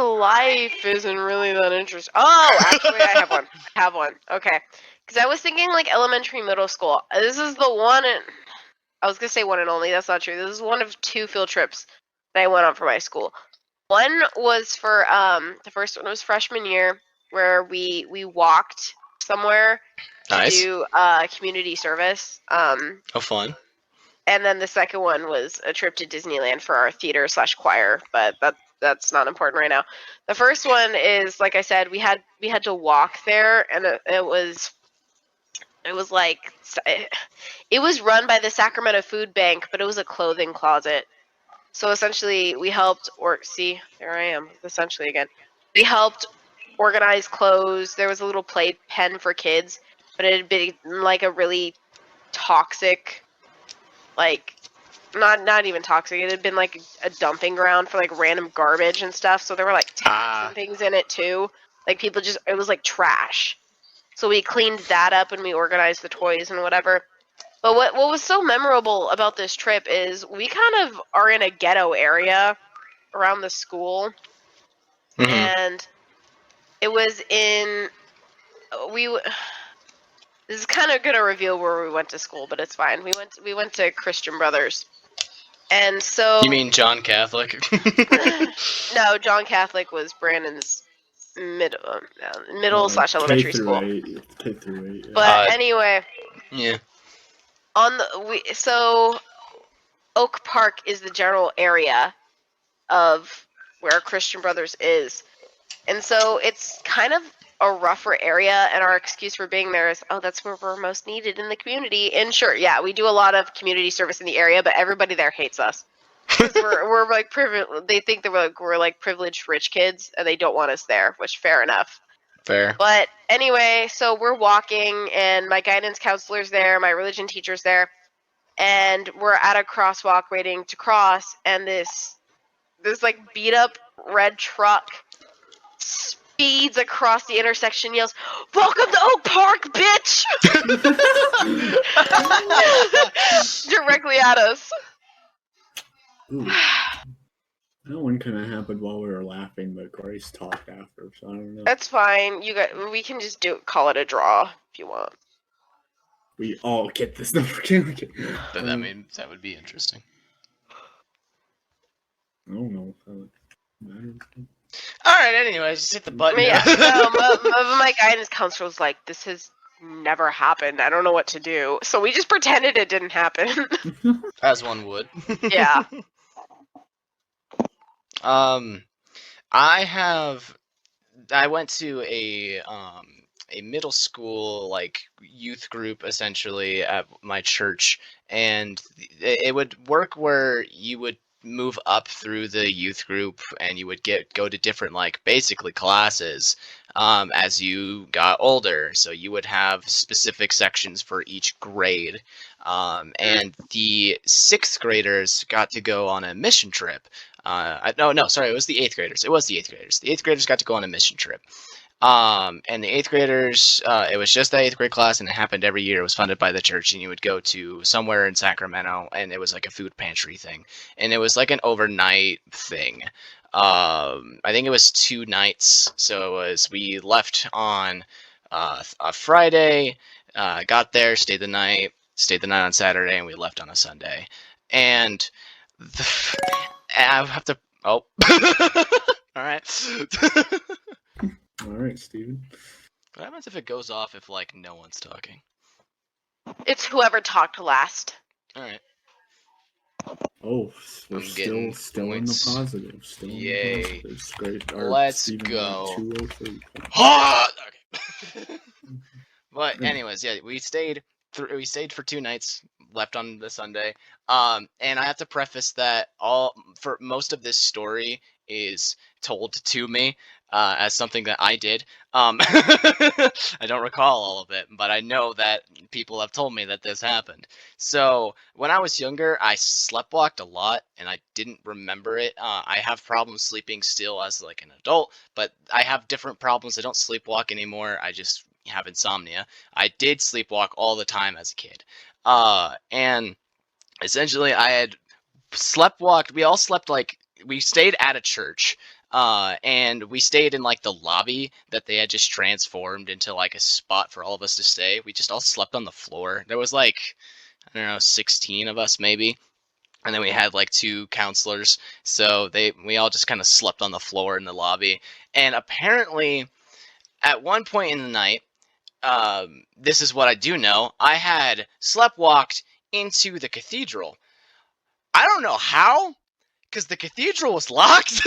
life isn't really that interesting. Oh, actually, I have one. Okay, because I was thinking like elementary, middle school. This is the one. I was gonna say one and only. That's not true. This is one of 2 field trips that I went on for my school. One was for the first one was freshman year, where we walked somewhere to Nice. do community service. Oh, fun. And then the second one was a trip to Disneyland for our theater/choir, but that's not important right now. The first one is, like I said, we had to walk there, and it was run by the Sacramento Food Bank, but it was a clothing closet. So essentially, we helped there I am, essentially again. We helped organize clothes. There was a little playpen for kids, but it had been like a really toxic, like not even toxic. It had been like a dumping ground for like random garbage and stuff. So there were like tanks and things in it too. Like it was like trash. So we cleaned that up and we organized the toys and whatever. But what was so memorable about this trip is we kind of are in a ghetto area around the school, and it was in This is kind of gonna reveal where we went to school, but it's fine. We went to Christian Brothers, and so. You mean John Catholic? No, John Catholic was Brandon's middle/elementary school. K through 8. Yeah. But anyway. Yeah. So Oak Park is the general area of where Christian Brothers is, and so it's kind of a rougher area, and our excuse for being there is, that's where we're most needed in the community. And sure, yeah, we do a lot of community service in the area, but everybody there hates us. we're like privileged. They think that we're like privileged rich kids, and they don't want us there, which fair enough. Fair. But anyway, so we're walking, and my guidance counselor's there, my religion teacher's there, and we're at a crosswalk waiting to cross, and this like beat up red truck speeds across the intersection, yells, "Welcome to Oak Park, bitch!" Directly at us. Ooh. That one kind of happened while we were laughing, but Grace talked after, so I don't know. That's fine. We can just call it a draw if you want. We all get this number, can we? But that would be interesting. I don't know if that matters. Alright, anyways, just hit the button. Yeah, my guidance counselor was like, "This has never happened. I don't know what to do." So we just pretended it didn't happen. As one would. Yeah. I went to a middle school like youth group essentially at my church, and it would work where you would move up through the youth group and you would go to different like basically classes as you got older. So you would have specific sections for each grade, and the 6th graders got to go on a mission trip. Sorry, it was the 8th graders. It was the 8th graders. The 8th graders got to go on a mission trip. And the 8th graders, it was just the 8th grade class, and it happened every year. It was funded by the church, and you would go to somewhere in Sacramento, and it was like a food pantry thing. And it was like an overnight thing. I think it was 2 nights. So we left on a Friday, got there, stayed the night on Saturday, and we left on a Sunday. And I have to. Oh, all right. All right, Steven. What happens if it goes off if like no one's talking? It's whoever talked last. All right. Oh, we're still in the positive. Still Yay. in the positive. It's great. Let's Steven go. 203. Okay. But anyways, yeah, we stayed for 2 nights, left on the Sunday. And I have to preface that for most of this story is told to me. as something that I did. I don't recall all of it, but I know that people have told me that this happened. So when I was younger, I sleptwalked a lot, and I didn't remember it. I have problems sleeping still as like an adult, but I have different problems. I don't sleepwalk anymore. I just have insomnia. I did sleepwalk all the time as a kid, and essentially I had sleptwalked. We all slept like we stayed at a church. And we stayed in like the lobby that they had just transformed into like a spot for all of us to stay. We just all slept on the floor. There was like, I don't know, 16 of us maybe. And then we had like 2 counselors. So we all just kind of slept on the floor in the lobby. And apparently at one point in the night, this is what I do know, I had sleptwalked into the cathedral. I don't know how, because the cathedral was locked.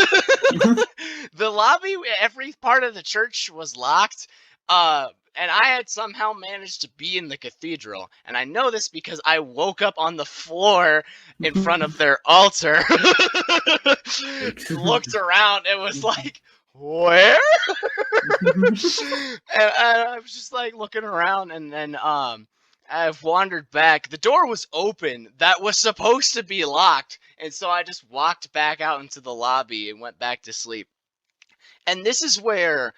The lobby, every part of the church was locked. And I had somehow managed to be in the cathedral. And I know this because I woke up on the floor in front of their altar. Looked around and was like, where? And I was just like looking around, and then I've wandered back. The door was open. That was supposed to be locked. And so I just walked back out into the lobby and went back to sleep. And this is where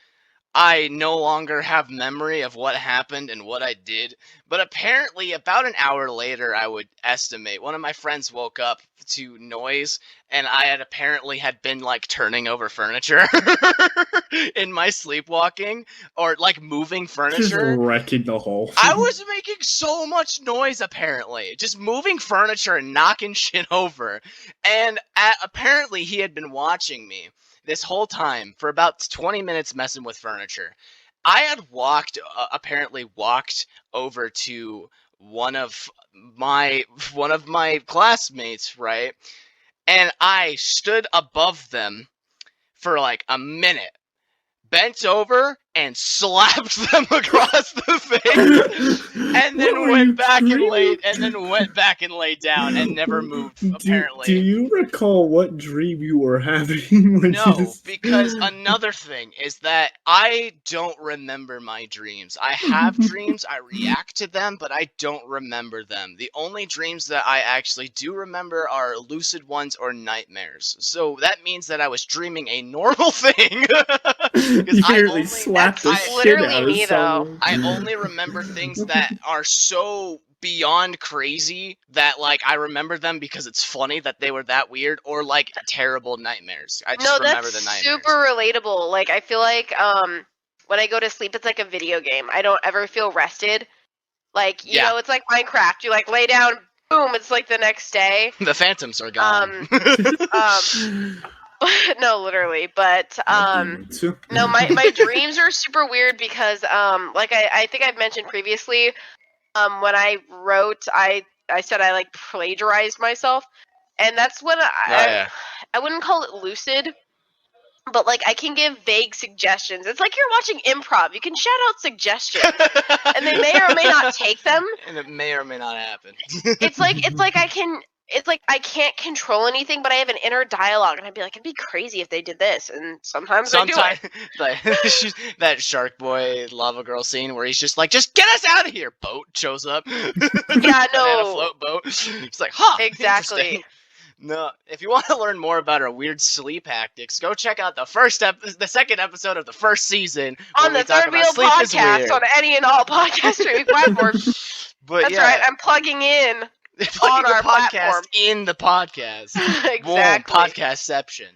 I no longer have memory of what happened and what I did. But apparently, about an hour later, I would estimate, one of my friends woke up to noise, and I had been like turning over furniture in my sleepwalking, or like moving Just furniture. wrecking the whole. I was making so much noise, apparently. Just moving furniture and knocking shit over. And apparently he had been watching me this whole time for about 20 minutes messing with furniture. I had apparently walked over to one of my classmates, right? And I stood above them for like a minute, bent over and slapped them across the face, and then went back and laid down and never moved. Apparently, do you recall what dream you were having? No, because another thing is that I don't remember my dreams. I have dreams, I react to them, but I don't remember them. The only dreams that I actually do remember are lucid ones or nightmares. So that means that I was dreaming a normal thing. You literally slapped the That's shit literally out of me, though. someone. I only remember things that are so beyond crazy that like I remember them because it's funny that they were that weird, or like terrible nightmares. I just remember the nightmares. Super relatable. Like I feel like when I go to sleep, it's like a video game. I don't ever feel rested. Like you know, it's like Minecraft. You like lay down, boom, it's like the next day. The phantoms are gone. No, literally, but no, my dreams are super weird because like I think I've mentioned previously, when I wrote, I said I like plagiarized myself, and that's when I wouldn't call it lucid, but like I can give vague suggestions. It's like you're watching improv. You can shout out suggestions, and they may or may not take them, and it may or may not happen. It's like I can't control anything, but I have an inner dialogue, and I'd be like, it'd be crazy if they did this, and sometimes I do it. Like, that Shark Boy Lava Girl scene where he's just like, just get us out of here! Boat shows up. Yeah, no. Banana float boat. It's like, huh, exactly. No, if you want to learn more about our weird sleep tactics, go check out the second episode of the first season on the Third Wheel Podcast on any and all podcast streaming platforms. But that's right, I'm plugging in. On our podcast platform. In the podcast. Exactly. Boom, podcastception.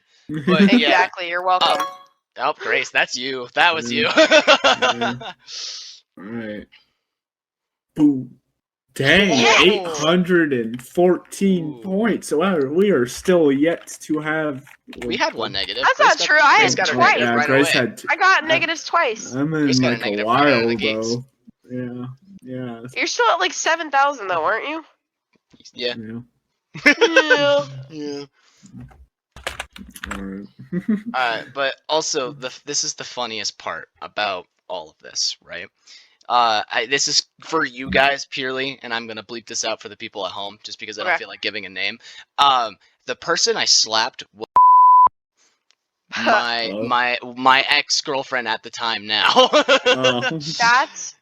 But, exactly, you're welcome. Oh, Grace, that's you. That was you. Alright. Boom. Dang, 814 points. Wow, we are still yet to have... We had one negative. That's not true. I had twice. Yeah, Grace had I got negatives twice. I'm in like a while, though. Yeah. You're still at like 7,000, though, aren't you? Yeah. Yeah. Alright. But also, this is the funniest part about all of this, right? This is for you guys purely, and I'm gonna bleep this out for the people at home, just because I don't feel like giving a name. The person I slapped, my ex-girlfriend at the time now. Oh. That's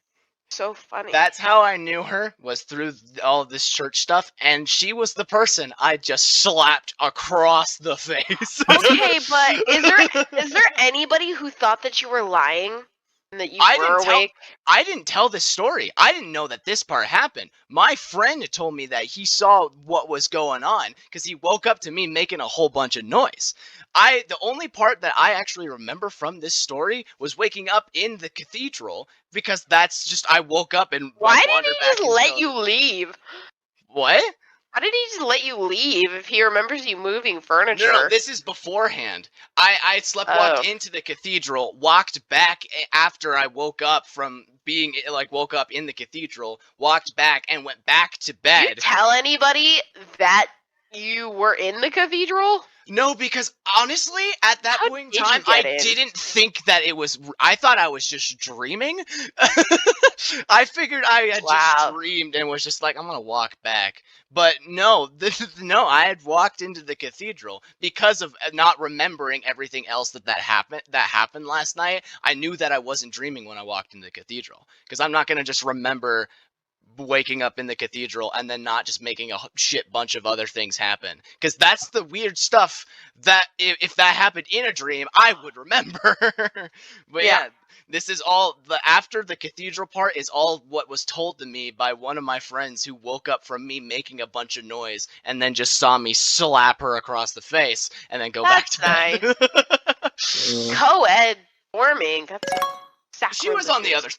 so funny. That's how I knew her, was through all of this church stuff, and she was the person I just slapped across the face. Okay, but is there anybody who thought that you were lying and that you were awake? I didn't tell this story. I didn't know that this part happened. My friend told me that he saw what was going on because he woke up to me making a whole bunch of noise. The only part that I actually remember from this story was waking up in the cathedral, because that's just, I woke up and Why did he just let you leave? What? How did he just let you leave if he remembers you moving furniture? No, this is beforehand. I walked into the cathedral, walked back after I woke up from being, woke up in the cathedral, walked back and went back to bed. Did you tell anybody that you were in the cathedral? No, because honestly, at that point in time, I didn't think that it was. I thought I was just dreaming. I figured I had just dreamed and was just like, I'm gonna walk back. But no, no, I had walked into the cathedral because of not remembering everything else that happened last night. I knew that I wasn't dreaming when I walked into the cathedral, because I'm not gonna just remember waking up in the cathedral and then not just making a shit bunch of other things happen, because that's the weird stuff that if that happened in a dream I would remember. But yeah, this is all after the cathedral part is all what was told to me by one of my friends who woke up from me making a bunch of noise and then just saw me slap her across the face and then go back to bed. Co-ed forming. That's she was on the other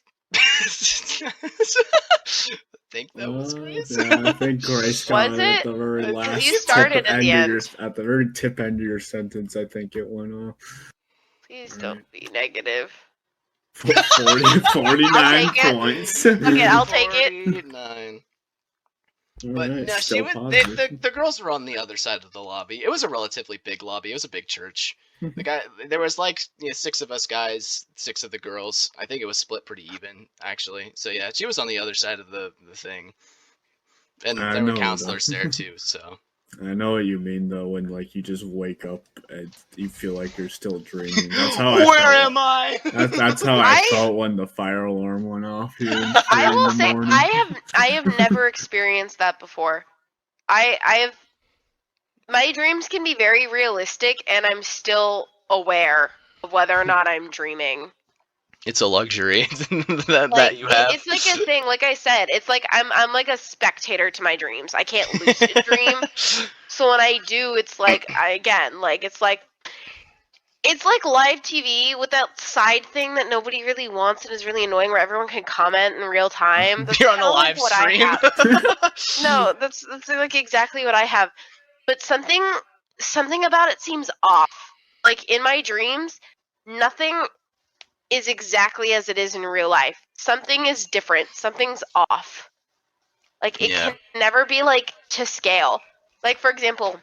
think that was Grace. Yeah, I think Grace got it at the very last. You started at the end. At the very tip end of your sentence, I think it went off. Please don't be negative. 49 points. Okay, I'll take it. 49. But no, the girls were on the other side of the lobby. It was a relatively big lobby. It was a big church. There was 6 of us guys, 6 of the girls. I think it was split pretty even, actually. So yeah, she was on the other side of the thing, and there were counselors there too. So I know what you mean though, when you just wake up and you feel like you're still dreaming. That's how I Where am I? That's how I felt when the fire alarm went off here. I will say I have never experienced that before. I have. My dreams can be very realistic, and I'm still aware of whether or not I'm dreaming. It's a luxury that you have. It's like a thing. Like I said, it's like I'm like a spectator to my dreams. I can't lucid dream. So when I do, it's like it's like live TV with that side thing that nobody really wants and is really annoying, where everyone can comment in real time. You're on a live stream. No, that's like exactly what I have. But something about it seems off. Like in my dreams, nothing is exactly as it is in real life. Something is different. Something's off. Like it can never be to scale. Like for example,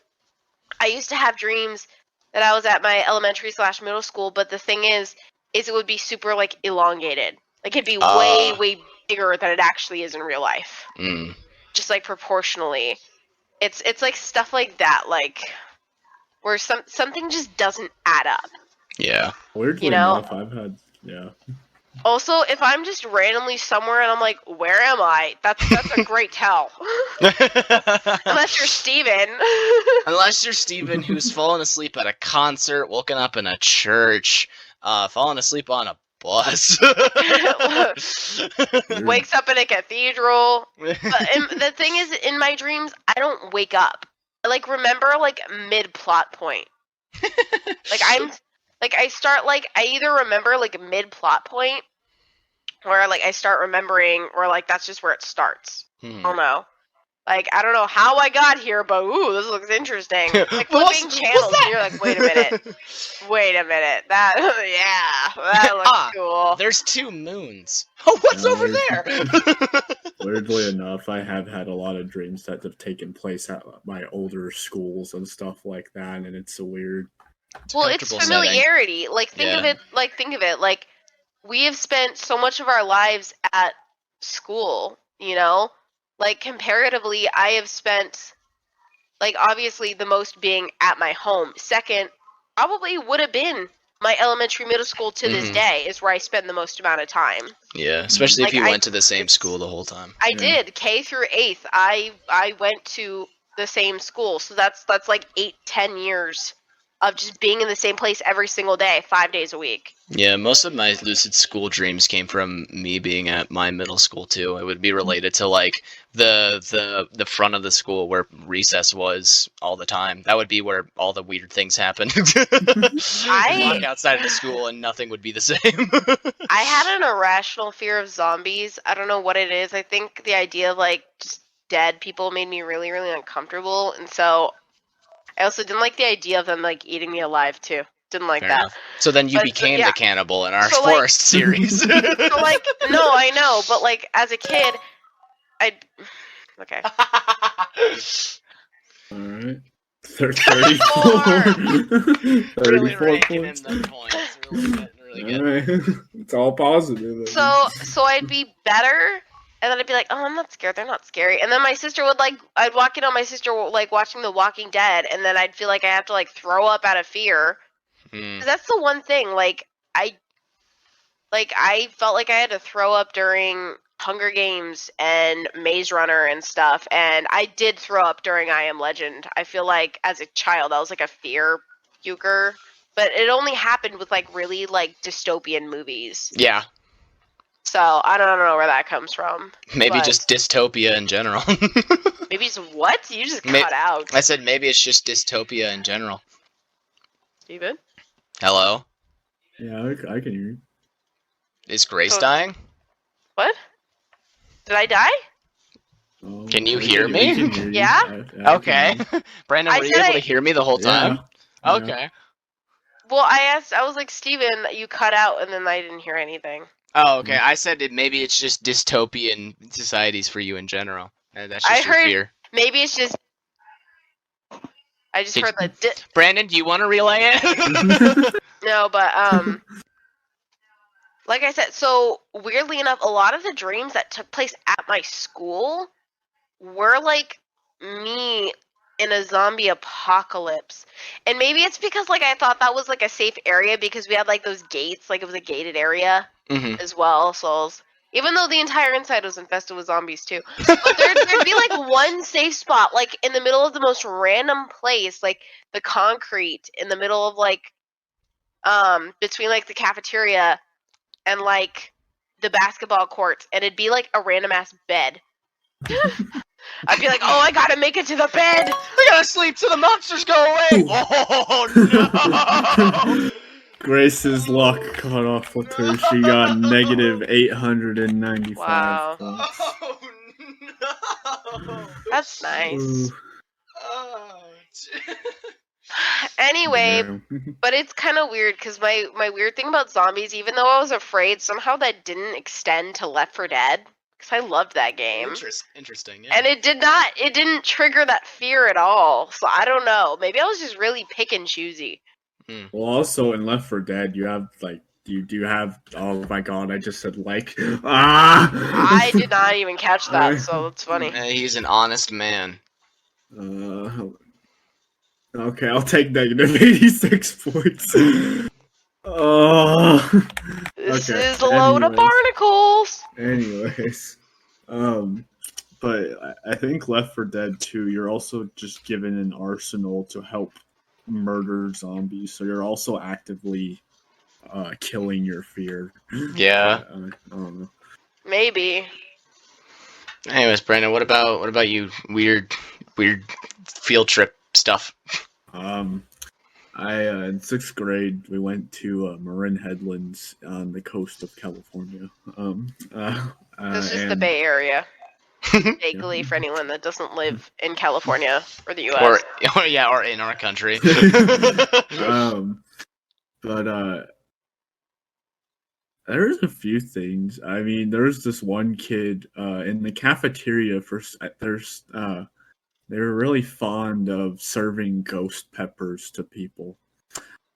I used to have dreams that I was at my elementary/middle school, but the thing is it would be super elongated. Like it'd be way bigger than it actually is in real life. Just proportionally. It's like stuff like that, where something just doesn't add up. Yeah. Weirdly enough, I've had Also, if I'm just randomly somewhere and I'm like, where am I? That's a great tell. Unless you're Steven. Unless you're Steven, who's fallen asleep at a concert, woken up in a church, fallen asleep on a bus. Wakes up in a cathedral. But the thing is, in my dreams, I don't wake up. I remember mid-plot point. I either remember mid-plot point, or I start remembering, or that's just where it starts. I don't know. I don't know how I got here, but ooh, this looks interesting. Flipping channels, and you're like, wait a minute. That looks cool. There's 2 moons. Oh, what's over there? Weirdly enough, I have had a lot of dreams that have taken place at my older schools and stuff like that, and it's so weird. It's familiarity. Think of it. We have spent so much of our lives at school, comparatively, I have spent, obviously the most being at my home. Second, probably would have been my elementary, middle school to this day is where I spend the most amount of time. Yeah, especially if Like, you went to the same school the whole time. I Yeah. did K through 8th. I went to the same school, so that's like 8-10 years of just being in the same place every single day, 5 days a week. Yeah, most of my lucid school dreams came from me being at my middle school too. It would be related to like the front of the school where recess was all the time. That would be where all the weird things happened. Walk outside of the school and nothing would be the same. I had an irrational fear of zombies. I don't know what it is. I think the idea of like just dead people made me really, really uncomfortable, and so I also didn't like the idea of them like eating me alive too. Didn't like Fair that. enough. So then you But, became yeah. the cannibal in our So, like- forest series. So like, no, I know, but like as a kid, okay. All right. 34. Really 34 raking in points. the points. Really good. All right. It's all positive. So I'd be better, and then I'd be like, oh, I'm not scared. They're not scary. And then my sister would like, I'd walk in on my sister like watching The Walking Dead, and then I'd feel like I have to like throw up out of fear. Hmm. 'Cause that's the one thing. Like I felt like I had to throw up during Hunger Games and Maze Runner and stuff, and I did throw up during I Am Legend. I feel like as a child I was like a fear puker, but it only happened with like really like dystopian movies. Yeah, So I don't know where that comes from. maybe But- just dystopia in general. Maybe it's what? You just Ma- cut out, I said maybe it's just dystopia in general. Steven. Hello? Yeah, I can hear you. Is Grace So- dying? What? Did I die? Oh, Can you we hear we me? can hear you. Yeah? I can Okay. hear you. Brandon, I were you said able I- to hear me the whole time? Yeah. Okay. Well, I was like, Steven, you cut out, and then I didn't hear anything. Oh, okay. I said maybe it's just dystopian societies for you in general. And that's I just your heard- fear. Maybe it's just. I just Did- heard the. Brandon, do you want to relay it? No, but like I said, so weirdly enough, a lot of the dreams that took place at my school were like me in a zombie apocalypse. And maybe it's because like I thought that was like a safe area because we had like those gates, like it was a gated area hmm as well. So I was, even though the entire inside was infested with zombies too. But there'd be like one safe spot, like in the middle of the most random place, like the concrete in the middle of like between like the cafeteria and like the basketball court, and it'd be like a random ass bed. I'd be like, oh, I gotta make it to the bed. We gotta sleep till the monsters go away. Oh no! Grace's luck caught off with her. She got negative 895 Wow. points. Oh no! That's nice. Ooh, Oh, Anyway, yeah. but it's kind of weird because my weird thing about zombies, even though I was afraid, somehow that didn't extend to Left 4 Dead because I loved that game. Interesting. Yeah. And it didn't trigger that fear at all. So I don't know. Maybe I was just really pick and choosy. Well, also in Left 4 Dead, you have like you do have. Oh my god! I just said like I did not even catch that, so it's funny. He's an honest man. Okay, I'll take negative 86 points. Oh. This Okay, is a load of anyways. barnacles. Anyways, but I think Left 4 Dead 2, you're also just given an arsenal to help murder zombies, so you're also actively killing your fear. Yeah. I don't know. Maybe. Anyways, Brandon, what about you? Weird field trip stuff. In 6th grade, we went to Marin Headlands on the coast of California. This is the and- Bay Area. Vaguely for anyone that doesn't live in California or the US. or in our country. But there's a few things. I mean, there's this one kid in the cafeteria. They were really fond of serving ghost peppers to people.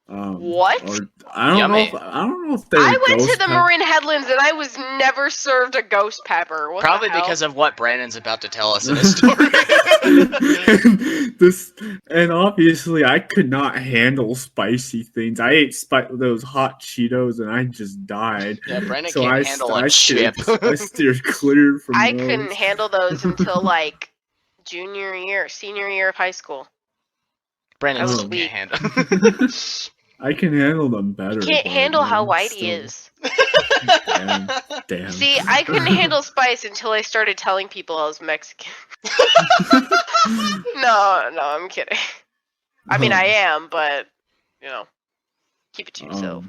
What? Or I don't Yummy. know if they're I went to ghost the pep- Marin Headlands and I was never served a ghost pepper. What Probably the hell? because of what Brandon's about to tell us in his story. and obviously I could not handle spicy things. I ate those hot Cheetos and I just died. Yeah, Brandon So can't I handle I a chip. I steered clear from I those. couldn't handle those until like senior year of high school. Brandon I was still weak. can't handle. I can handle them better. You can't but handle how I'm white still- he is. Damn. See, I couldn't handle spice until I started telling people I was Mexican. No, I'm kidding. I mean, I am, but you know, keep it to yourself.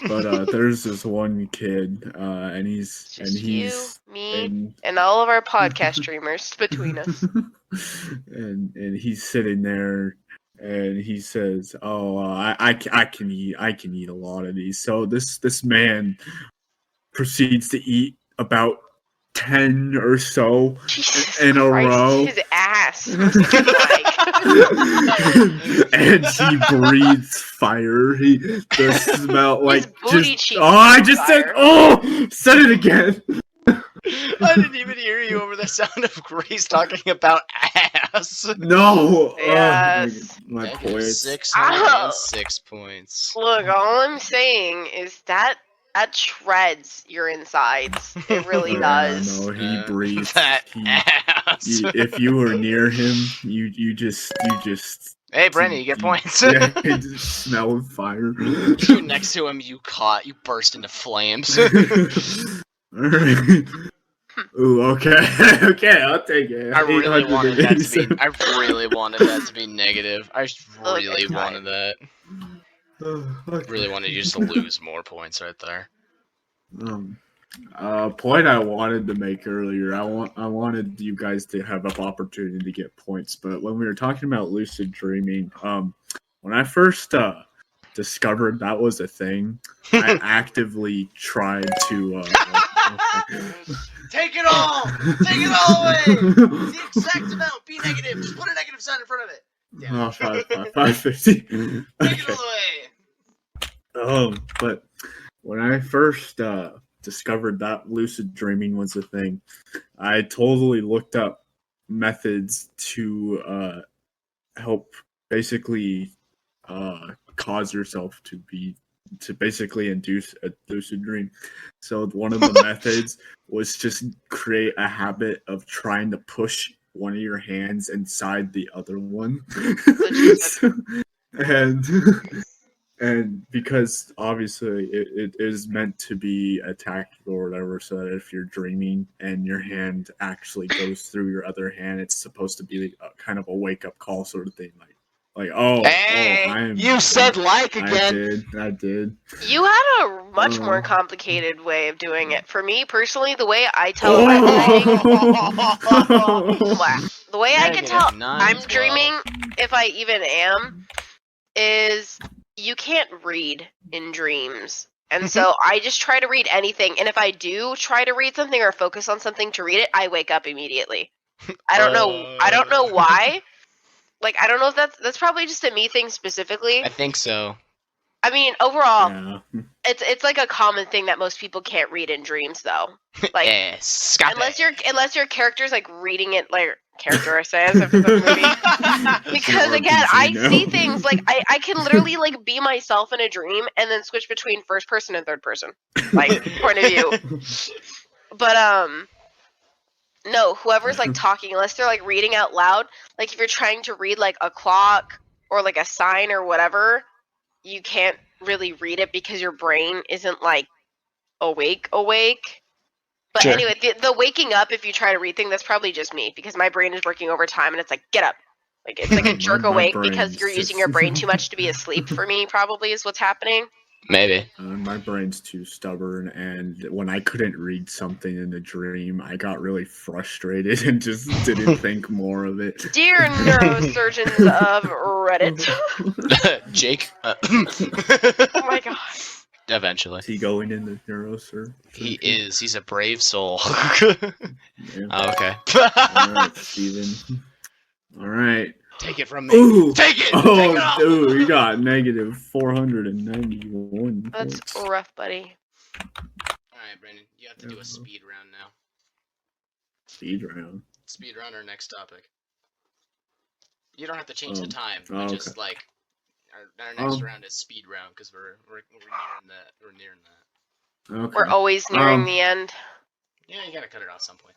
But there's this one kid, and he's It's just you, me, and, and all of our podcast streamers between us. and he's sitting there, and he says, "Oh, I can eat a lot of these." So this man proceeds to eat about 10 or so Jesus in a Christ, row. his ass was like. And he breathes fire. The smell like booty just. cheeks Oh, I just said. fire. Oh, said it again. I didn't even hear you over the sound of Grace talking about ass. No. Yes. Oh, my Negative points. 606 points. Look, all I'm saying is that shreds your insides. It really does. No, he breathes. That He- ass. if you were near him, you just. Hey, Brandon, you get points. Yeah, you just smell fire. You next to him, you burst into flames. Alright. Ooh, okay. Okay, I'll take it. I really wanted that to be. 887. I really wanted that to be negative. I really Okay. wanted that. Okay. Really wanted you just to lose more points right there. Point I wanted to make earlier. I wanted you guys to have an opportunity to get points, but when we were talking about lucid dreaming, when I first discovered that was a thing, I actively tried to. Take it all! Take it all away! The exact amount. Be negative. Just put a negative sign in front of it. Damn it. 550. Take it Okay. all away. But when I first discovered that lucid dreaming was a thing, I totally looked up methods to help basically cause yourself to basically induce a lucid dream. So one of the methods was just create a habit of trying to push one of your hands inside the other one. And because obviously it is meant to be a tactical or whatever, so that if you're dreaming and your hand actually goes through your other hand, it's supposed to be kind of a wake up call sort of thing, like Hey, you said like again. I did. You had a much more complicated way of doing it. For me personally, the way I tell I'm dreaming, the way I can tell I'm dreaming, if I even am, is you can't read in dreams. And so I just try to read anything, and if I do try to read something or focus on something to read it, I wake up immediately. I don't know why. Like, I don't know if that's probably just a me thing specifically. I think so. I mean, overall, Yeah. it's like a common thing that most people can't read in dreams, though. Like, unless your character's like reading it, like character I say as if it's a movie. Because again, I see things like I can literally like be myself in a dream and then switch between first person and third person, like point of view. But no, whoever's like talking, unless they're like reading out loud, like if you're trying to read like a clock or like a sign or whatever, you can't really read it because your brain isn't like awake. But Sure. anyway, the waking up, if you try to read things, that's probably just me because my brain is working overtime and it's like, get up. Like it's like a jerk My awake brain's because you're using just- your brain too much to be asleep for me, probably is what's happening. Maybe. My brain's too stubborn, and when I couldn't read something in the dream, I got really frustrated and just didn't think more of it. Dear neurosurgeons of Reddit. Jake. Oh my god. Eventually. Is he going in the neurosur? He is. He's a brave soul. Yeah. Oh, okay. All right, Steven. All right. Take it from me. Ooh. Take it. Oh, Take it all. dude, you got negative 491 That's points. rough, buddy. All right, Brandon, you have to do a speed round now. Speed round. Speed round our next topic. You don't have to change the Oh. time. Oh, But okay. just like our next round is speed round because we're nearing that. We're nearing that. Okay. We're always nearing the end. Yeah, you gotta cut it out at some point.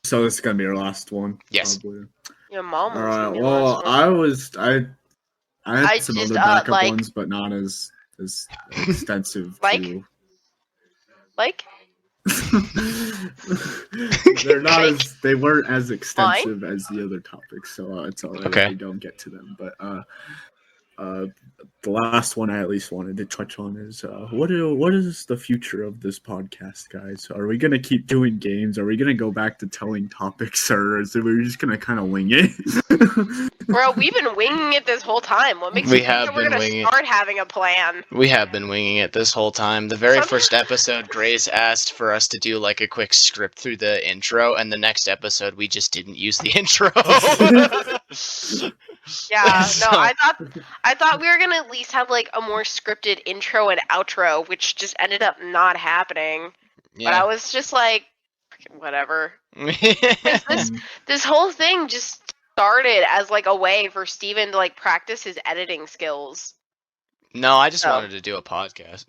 So this is gonna be our last one. Yes. Probably. Your mom was Alright, gonna be well, last one. I had I some just, other backup like- ones, but not as extensive. Like? too. Like? They weren't as extensive as the other topics, so it's alright Okay. if we don't get to them. But the last one I at least wanted to touch on is what is the future of this podcast, guys? Are we gonna keep doing games? Are we gonna go back to telling topics, or is it we're just gonna kind of wing it? Bro, we've been winging it this whole time. What makes We you think have that we're been gonna winging it. start having a plan? We have been winging it this whole time. The very Some- first episode, Grace asked for us to do like a quick script through the intro, and the next episode we just didn't use the intro. Yeah, So- no, I thought we were gonna at least have like a more scripted intro and outro, which just ended up not happening. But I was just like, "Freaking whatever. This whole thing just started as like a way for Steven to like practice his editing skills. No, I just Oh. wanted to do a podcast.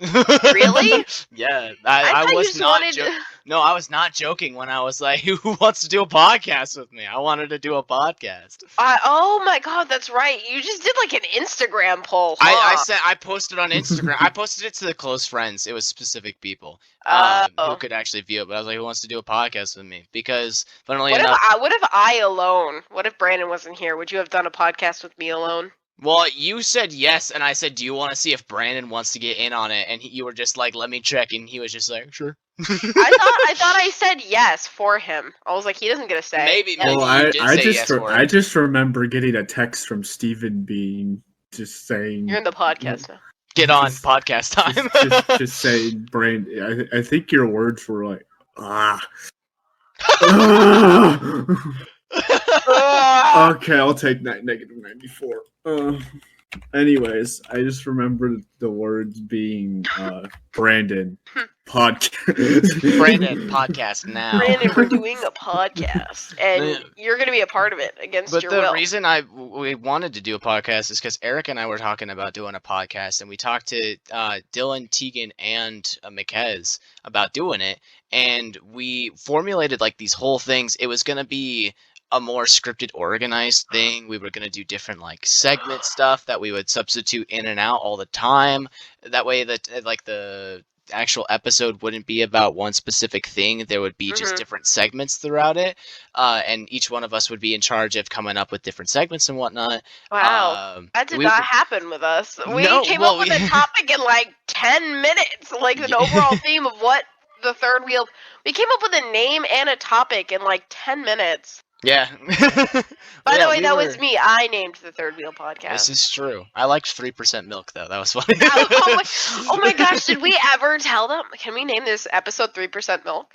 Really? Yeah, I I thought you was just not. wanted. No, I was not joking when I was like, "Who wants to do a podcast with me?" I wanted to do a podcast. Oh my god, that's right. You just did like an Instagram poll. I Huh? said I posted on Instagram. I posted it to the close friends. It was specific people Oh. who could actually view it. But I was like, "Who wants to do a podcast with me?" Because, funnily What enough, if I alone? What if Brandon wasn't here? Would you have done a podcast with me alone? well, you said yes, and I said, "Do you want to see if Brandon wants to get in on it?" And you were just like, "Let me check," and he was just like, "Sure." I thought I said yes for him. I was like, he doesn't get a say. Maybe- Yeah. maybe. Well, you did say yes for it. I just remember getting a text from Steven being just saying You're in the podcast now. Get on Just- podcast time. just saying, Brand. I think your words were like, ah. Okay, I'll take that negative 94. Anyways, I just remember the words being Brandon podcast. Brandon, podcast now. Brandon, we're doing a podcast, and Yeah. you're gonna be a part of it against But your the will. reason we wanted to do a podcast is because Eric and I were talking about doing a podcast, and we talked to Dylan, Tegan, and Miquez about doing it, and we formulated like these whole things. It was gonna be a more scripted, organized thing. We were gonna do different like segment stuff that we would substitute in and out all the time. That way, that like the actual episode wouldn't be about one specific thing. There would be just Mhm. different segments throughout it, and each one of us would be in charge of coming up with different segments and whatnot. Wow. That did we- not happen with us. We No, came well, up with a topic in like 10 minutes, like an Yeah. overall theme of what the third wheel. We came up with a name and a topic in like 10 minutes. Yeah. By the way, that was me. I named the third wheel This podcast. is true. I liked 3% milk though. That was funny. Oh my gosh, did we ever tell them? Can we name this episode 3% milk?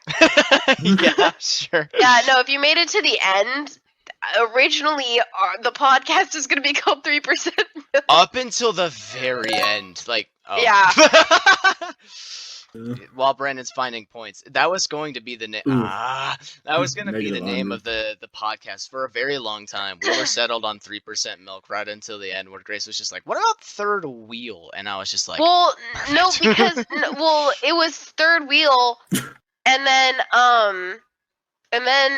Yeah, sure. Yeah, no, if you made it to the end, originally the podcast is going to be called 3% milk. Up until the very end, like Yeah. While Brandon's finding points, that was going to be the name. Ooh. That was going to be the Negative on name me. of the podcast for a very long time. We were settled on 3% milk right until the end, where Grace was just like, "What about third wheel?" And I was just like, Well, no, perfect. because it was third wheel, and then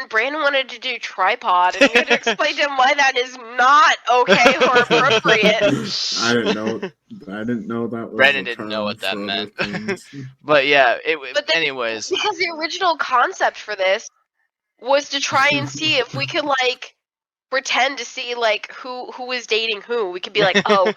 Brandon wanted to do tripod, and you had to explain to him why that is not okay or appropriate. I didn't know that was Brandon a didn't term know what that for other meant. things. But yeah, But then- anyways. Because the original concept for this was to try and see if we could like pretend to see like who is dating who. We could be like, oh,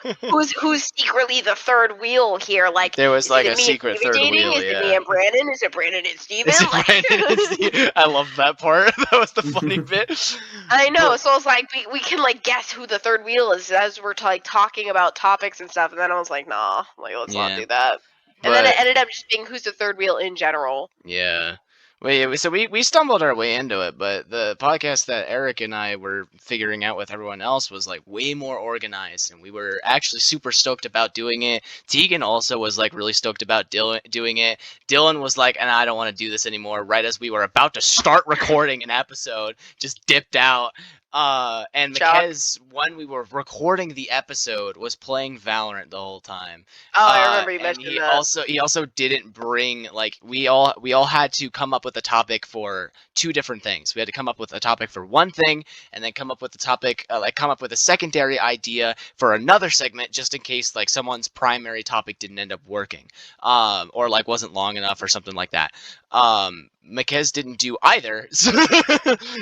who's secretly the third wheel here? Like There was is like it a me and secret Steven third dating? wheel, Is it yeah. me and Brandon? Is it Brandon and Steven? Is it Like- Brandon and Steve? I love that part. That was the funny bit. I know, But- so I was like, we can like guess who the third wheel is as we're like talking about topics and stuff, and then I was like, nah, like let's Yeah. not do that. And then But- it ended up just being who's the third wheel in general. Yeah. We stumbled our way into it, but the podcast that Eric and I were figuring out with everyone else was like way more organized, and we were actually super stoked about doing it. Tegan also was like really stoked about doing it. Dylan was like, and I don't want to do this anymore. Right as we were about to start recording an episode, just dipped out. And Mikez, when we were recording the episode, was playing Valorant the whole time. Oh, I remember you mentioned that. He also didn't bring, like, we all had to come up with a topic for two different things. We had to come up with a topic for one thing, and then come up with a topic, come up with a secondary idea for another segment, just in case like someone's primary topic didn't end up working, or like wasn't long enough or something like that. Mikez didn't do either,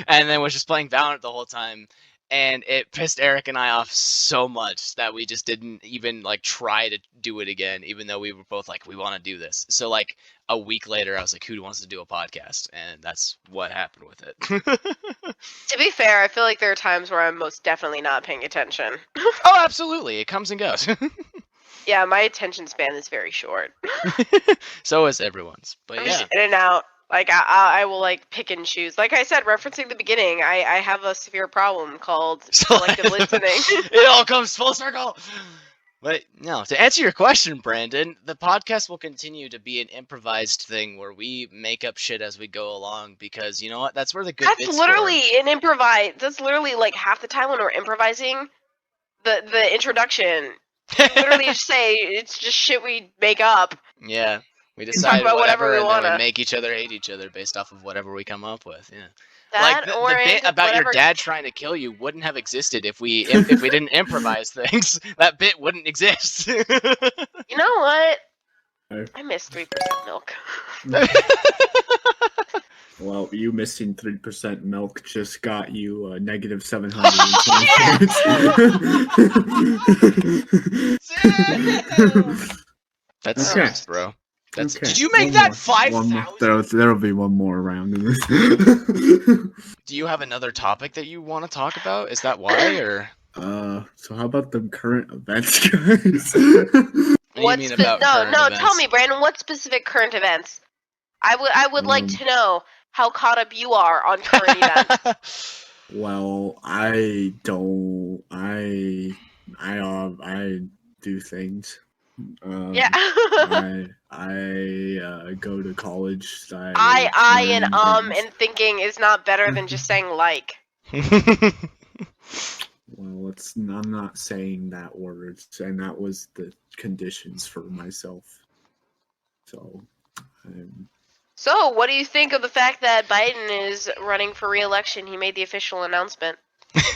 and then was just playing Valorant the whole time, and it pissed Eric and I off so much that we just didn't even like try to do it again, even though we were both like, we want to do this. So like a week later, I was like, who wants to do a podcast? And that's what happened with it. To be fair, I feel like there are times where I'm most definitely not paying attention. Oh, absolutely. It comes and goes. Yeah, my attention span is very short. So is everyone's. But I'm yeah. just in and out. Like, I will, like, pick and choose. Like I said, referencing the beginning, I have a severe problem called selective listening. It all comes full circle! But, no, to answer your question, Brandon, the podcast will continue to be an improvised thing where we make up shit as we go along, because, you know what, that's where the good bits That's literally an improvise. That's literally, like, half the time when we're improvising, the introduction. Literally just say, it's just shit we make up. Yeah. We decide about whatever we and wanna. then we make each other hate each other based off of whatever we come up with. Yeah, That, like or the bit about whatever. your dad trying to kill you wouldn't have existed if we didn't improvise things. That bit wouldn't exist. You know what? Hey. I miss 3% milk. Well, you missing 3% milk just got you negative 720 That Okay. sucks, bro. Okay. Did you make One that more. 5,000? There'll be one more round in this. Do you have another topic that you want to talk about? Is that why, or So how about the current events, guys? what do you mean about current events? Tell me, Brandon, what specific current events? I would like to know how caught up you are on current events. Well, I don't. I do things. Yeah. I go to college. And thinking is not better than just saying like. Well, I'm not saying that words, and that was the conditions for myself. So, So, what do you think of the fact that Biden is running for re-election? He made the official announcement.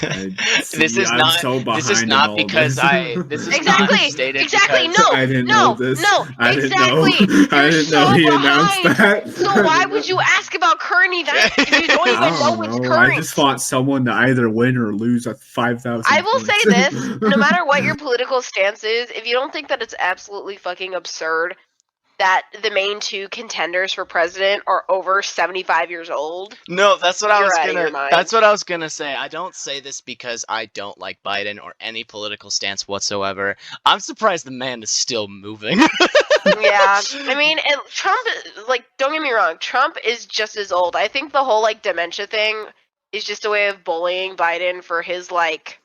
This is not because I. This is Exactly. not stated Exactly. because No. I didn't no. know this. No. I didn't exactly. know. I You're didn't know so he announced behind. that. So why would you ask about current events if you don't even know what's current? I just want someone to either win or lose at 5,000. I will say this: no matter what your political stance is, if you don't think that it's absolutely fucking absurd that the main two contenders for president are over 75 years old. No, that's what You're out of your mind. That's what I was gonna say. I don't say this because I don't like Biden or any political stance whatsoever. I'm surprised the man is still moving. Yeah, I mean, and Trump, like, don't get me wrong, Trump is just as old. I think the whole, like, dementia thing is just a way of bullying Biden for his, like,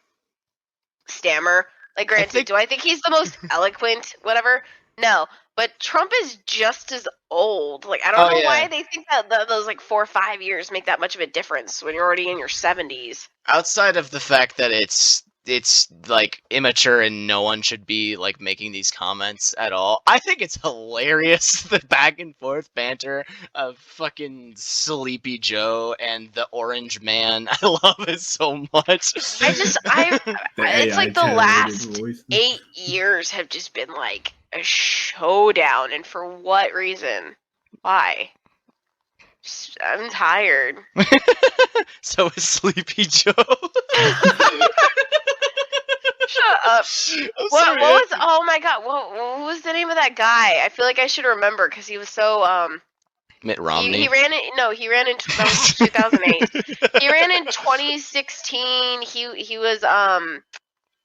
stammer. Like, granted, do I think he's the most eloquent, whatever? No, but Trump is just as old. Like, I don't know why they think that those, like, 4 or 5 years make that much of a difference when you're already in your 70s. Outside of the fact that it's like immature and no one should be like making these comments at all. I think it's hilarious, the back and forth banter of fucking Sleepy Joe and the Orange Man. I love it so much. It's like the last 8 years have just been like a showdown, and for what reason? Why? I'm tired. So is Sleepy Joe. Shut up. What was? Oh my god! What was the name of that guy? I feel like I should remember because he was so Mitt Romney. He ran in 2008. He ran in 2016. He was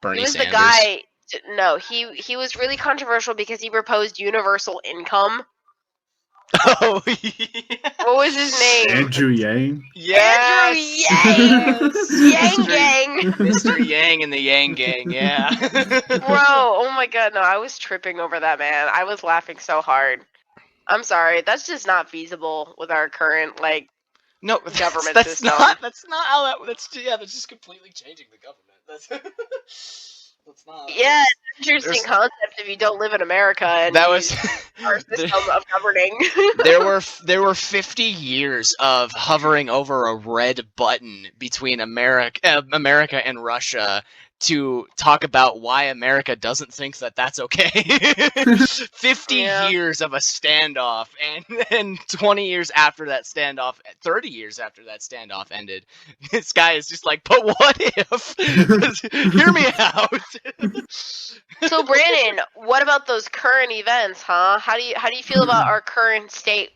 Bernie he was Sanders. the guy. No, he was really controversial because he proposed universal income. Oh, yeah. What was his name? Andrew Yang. Yes! Andrew Yang! Mr. Yang Gang! Mr. Yang and the Yang Gang, yeah. Bro, oh my god, no, I was tripping over that, man. I was laughing so hard. I'm sorry, that's just not feasible with our current, like, No, government that's system. That's not how that. That's just completely changing the government. That's not. Yeah, it's an interesting There's- concept if you don't live in America and That was our system of governing. there were 50 years of hovering over a red button between America and Russia to talk about why America doesn't think that that's okay. 50 Yeah. years of a standoff, and then 20 years after that standoff, 30 years after that standoff ended, this guy is just like, but what if? Hear me out. So Brandon, what about those current events, huh? How do you feel about our current state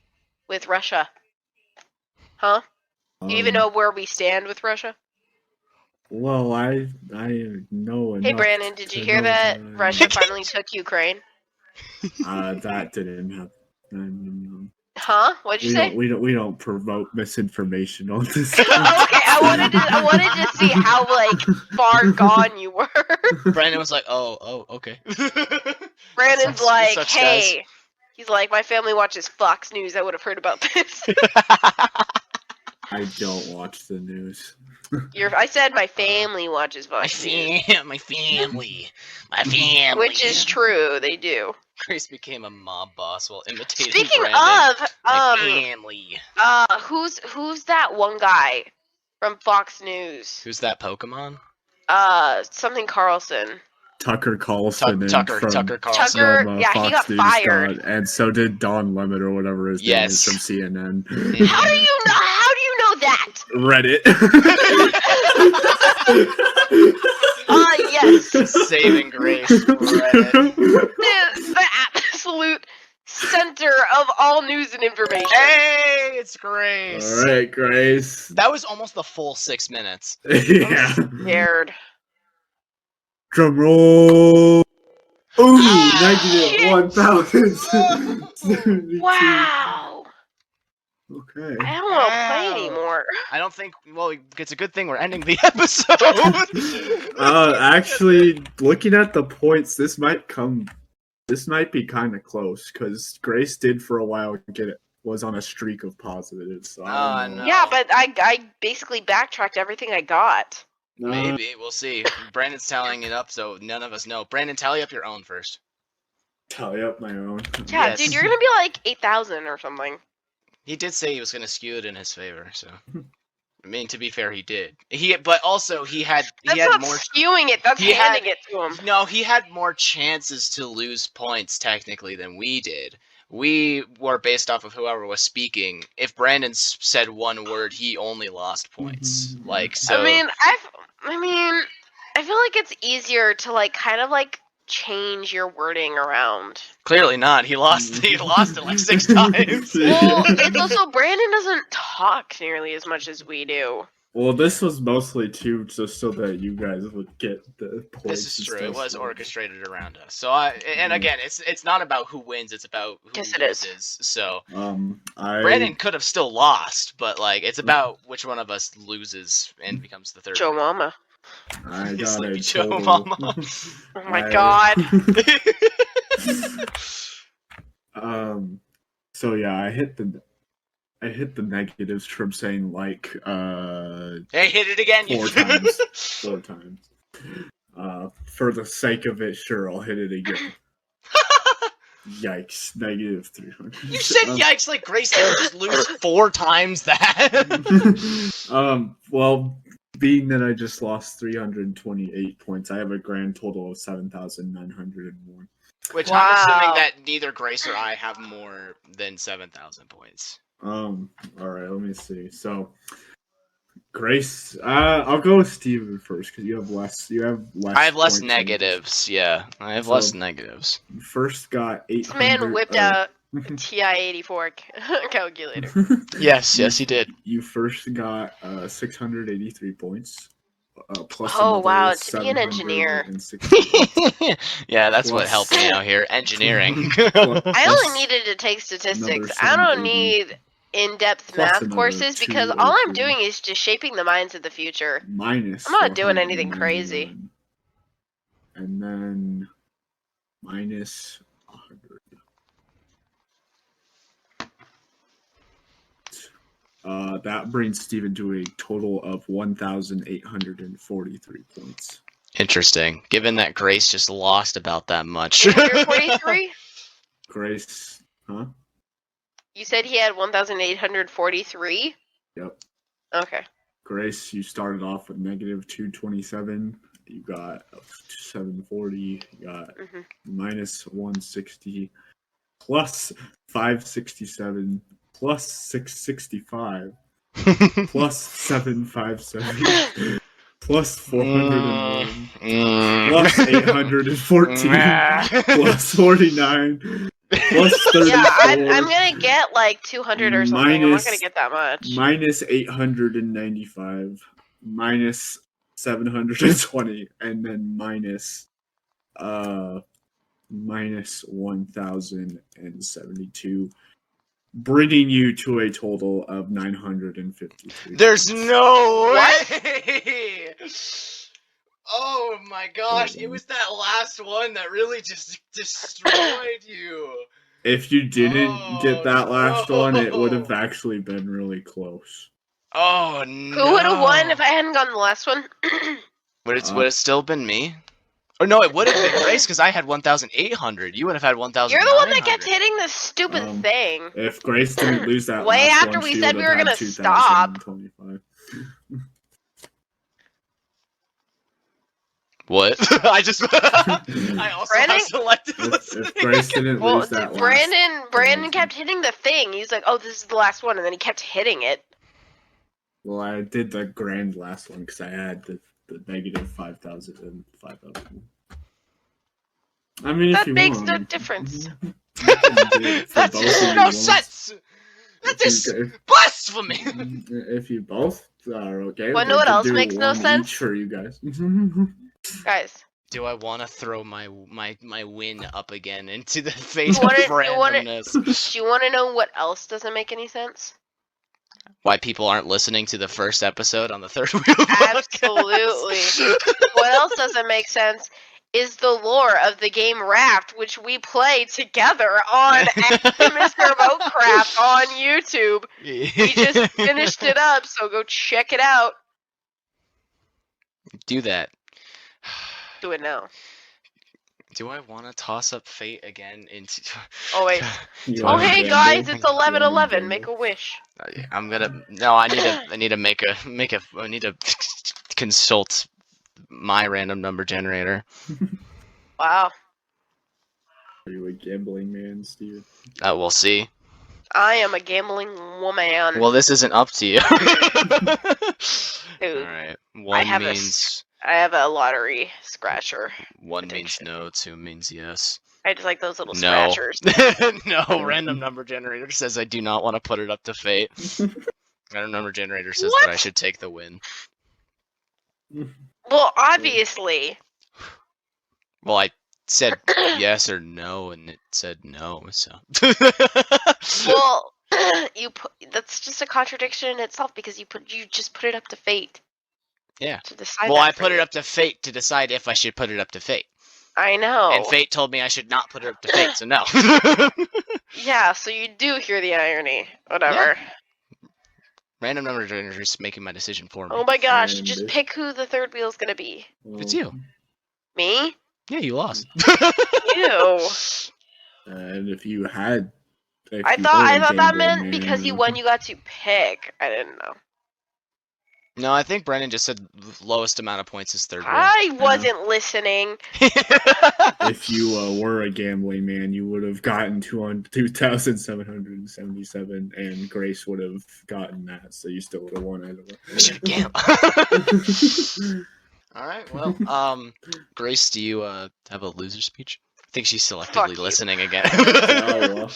with Russia? Huh? Do you even know where we stand with Russia? Well, I know. Hey enough Brandon, did you to hear know that I- Russia finally took Ukraine? That didn't happen. Huh? What'd you say? We don't promote misinformation on this. Okay, I wanted to see how like far gone you were. Brandon was like, oh, okay. Brandon's Such- like, such hey. He's like, my family watches Fox News. I would have heard about this. I don't watch the news. I said my family watches Fox News. My family. Which is true, they do. Grace became a mob boss while imitating Speaking Brandon. of, My family. who's that one guy from Fox News? Who's that Pokemon? Something Carlson. Tucker Carlson and Tucker from, Carlson. Tucker- from, yeah, he Fox got News fired. and so did Don Lemon or whatever his name Yes. is from CNN. How do you know that? Reddit. Yes. Saving Grace. Reddit. The absolute center of all news and information. Hey, it's Grace. All right, Grace. That was almost the full 6 minutes. Yeah. Scared. Drum roll. Ooh, shit. negative 1,072. Wow. Okay. I don't want to Wow. play anymore. I don't think. Well, it's a good thing we're ending the episode. Actually, looking at the points, this might be kind of close because Grace did for a while was on a streak of positives. So I don't know. No. Yeah, but I basically backtracked everything I got. Maybe we'll see. Brandon's tallying it up, so none of us know. Brandon, tally up your own first. Tally up my own. Yeah, Yes. dude, you're gonna be like 8,000 or something. He did say he was going to skew it in his favor, so. I mean, to be fair, he did. But also he had That's not more. skewing it. That's he had- handing it to him. No, he had more chances to lose points technically than we did. We were based off of whoever was speaking. If Brandon said one word, he only lost points. Mhm. Like so. I mean, I feel like it's easier to like kind of like change your wording around. Clearly not. He lost. He lost it like 6 times. Well, it's also Brandon doesn't talk nearly as much as we do. Well, this was mostly too just so that you guys would get the points. This is and true. stuff, It was so- orchestrated around us. So and again, it's not about who wins. It's about who Yes, it is. loses. So I Brandon could have still lost, but like it's about which one of us loses and becomes the third. Joe Mama. got Sleepy a Joe total. Mama. Oh my I- god. So yeah, I hit the negatives from saying like Hey, hit it again. You 4 times. 4 times. For the sake of it, sure, I'll hit it again. Yikes! Negative 300. You said yikes like Grace did just lose 4 times that. Well, being that I just lost 328 points, I have a grand total of 7,901. Which Wow. I'm assuming that neither Grace or I have more than 7,000 points. All right, let me see. So, Grace, I'll go with Steven first because you have less. I have less points than negatives. Yeah, I have So- less negatives. me. First got 800. This man whipped out TI-84 calculator. Yes, he did. You first got 683 points. plus Oh, another wow, to be an engineer. 760. Yeah, that's what Plus- helped me out here. Engineering. I only Plus needed to take statistics. another I don't 780. need in-depth Plus math another courses because all I'm 202. doing is just shaping the minds of the future. Minus I'm not doing anything crazy. 491. And then minus 100. That brings Steven to a total of 1,843 points. Interesting. Given that Grace just lost about that much. 843? Grace, huh? You said he had 1,843? Yep. Okay. Grace, you started off with negative 227. You got 740. You got Mhm. minus 160, plus 567, plus 665, plus 757, plus 401, plus 814, plus 49, plus 34. Yeah, I'm gonna get like 200 or something. I'm not Minus- gonna get that much. minus 895, minus 720, and then minus 1,072, bringing you to a total of 953. There's points. no What? way! Oh my gosh, it was that last one that really just destroyed you. If you didn't get that last one, it would have no. actually been really close. Oh no. Who would have won if I hadn't gotten the last one? Would it still been me? Or no, it would have been Grace because I had 1,800. You would have had 1,000. You're the one that kept hitting this stupid Um, thing. If Grace didn't lose that Way last after one, we she said would we were have gonna had stop. 2,025. What? I just. I also Brandon? have selective If listening. Grace didn't Well, lose that last, Brandon kept hitting the thing. He's like, "Oh, this is the last one," and then he kept hitting it. well, I did the grand last one because I had the negative 5,000 and 5,000. I mean, if That you makes want, no difference. you can do it for That both makes of you no once. sense. That is If blasphemy. if you both are okay, Wanna we know what could else do makes no one sense? each for you guys. Guys, Do I want to throw my win up again into the face You of wanna- you wanna- randomness? do you want to know what else doesn't make any sense? Why people aren't listening to the first episode on the Third Wheel Podcast. Absolutely. What else doesn't make sense is the lore of the game Raft, which we play together on Mr. Boatcraft on YouTube. We just finished it up, so go check it out. Do that. Do it now. Do I want to toss up fate again into? Oh wait. You Oh wanna hey gamble? guys, it's You wanna 11:11. gamble? Make a wish. I'm gonna. No, I need to I need to consult my random number generator. Wow. Are you a gambling man, Steve? We'll see. I am a gambling woman. Well, this isn't up to you. Dude, All right. One have a means I have a lottery scratcher. one means addiction. no. Two means yes. I just like those little No. scratchers. No. Random number generator says I do not want to put it up to fate. Random number generator says that I What? should take the win. Well, obviously. Well, I said yes or no, and it said no. So. Well, that's just a contradiction in itself because you just put it up to fate. Yeah. To decide. Well, that I for put it you. up to fate to decide if I should put it up to fate. I know. And fate told me I should not put it up to fate, so no. Yeah, so you do hear the irony. Whatever. Random number generator is making my decision for me. Oh my gosh, And just this- pick who the third wheel's gonna be. It's you. Me? Yeah, you lost. You. And if you had, if I you thought were a that gambling meant man, because you won, you got to pick. I didn't know. No, I think Brennan just said lowest amount of points is third wheel. I wasn't listening. If you were a gambling man, you would have gotten 2,777, and Grace would have gotten that, so you still would have won either I should way. gamble. All right. Well, Grace, do you have a loser speech? I think she's Fuck selectively you. listening again. Oh,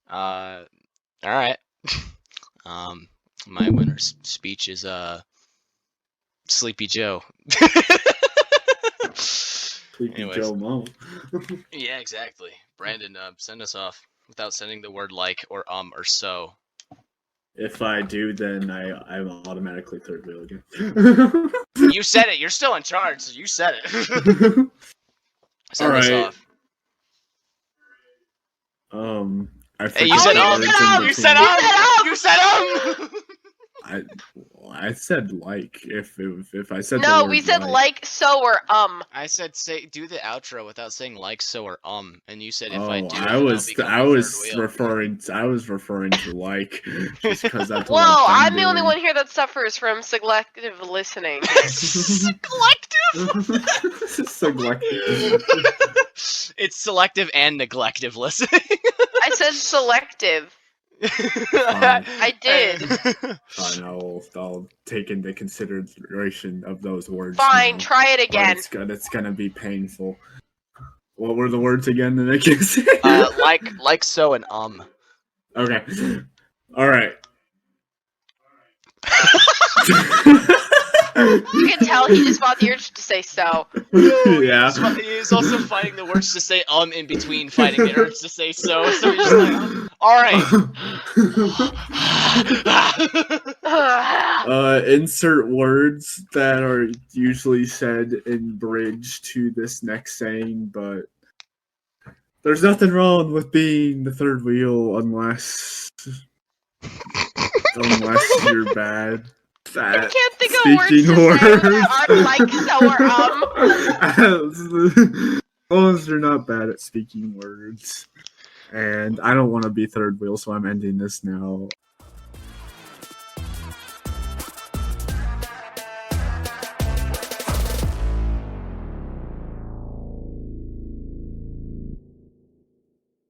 well. All right. My winner's speech is Sleepy Joe. Sleepy Anyways. Joe Mo. Yeah, exactly. Brandon, send us off without sending the word like or so. If I do, then I'm automatically third wheel again. You said it. You're still in charge, so you said it. Send All us right. off. I Hey, you said forgot the words in You said between. You said I said like if I said the No, word we said like, so, or I said say do the outro without saying like, so, or and you said if Oh, I do, I then was I'll become the third wheel. referring to like just because that's Whoa, what I'm the doing. only one here that suffers from selective listening. Selective. Selective. It's selective and neglective listening. I said selective. Fine. I did. Fine, I'll take into consideration of those words. Fine, now, try it but again. it's gonna be painful. What were the words again that I can say? like, so, and Okay. All right. You can tell he just fought the urge to say so. Yeah. He's also fighting the words to say in between fighting the urge to say so. So he's just like, all right. Insert words that are usually said in bridge to this next saying, but there's nothing wrong with being the third wheel unless you're bad. I can't think of words to say that aren't like, so, or As long as you're not bad at speaking words. And I don't want to be third wheel, so I'm ending this now.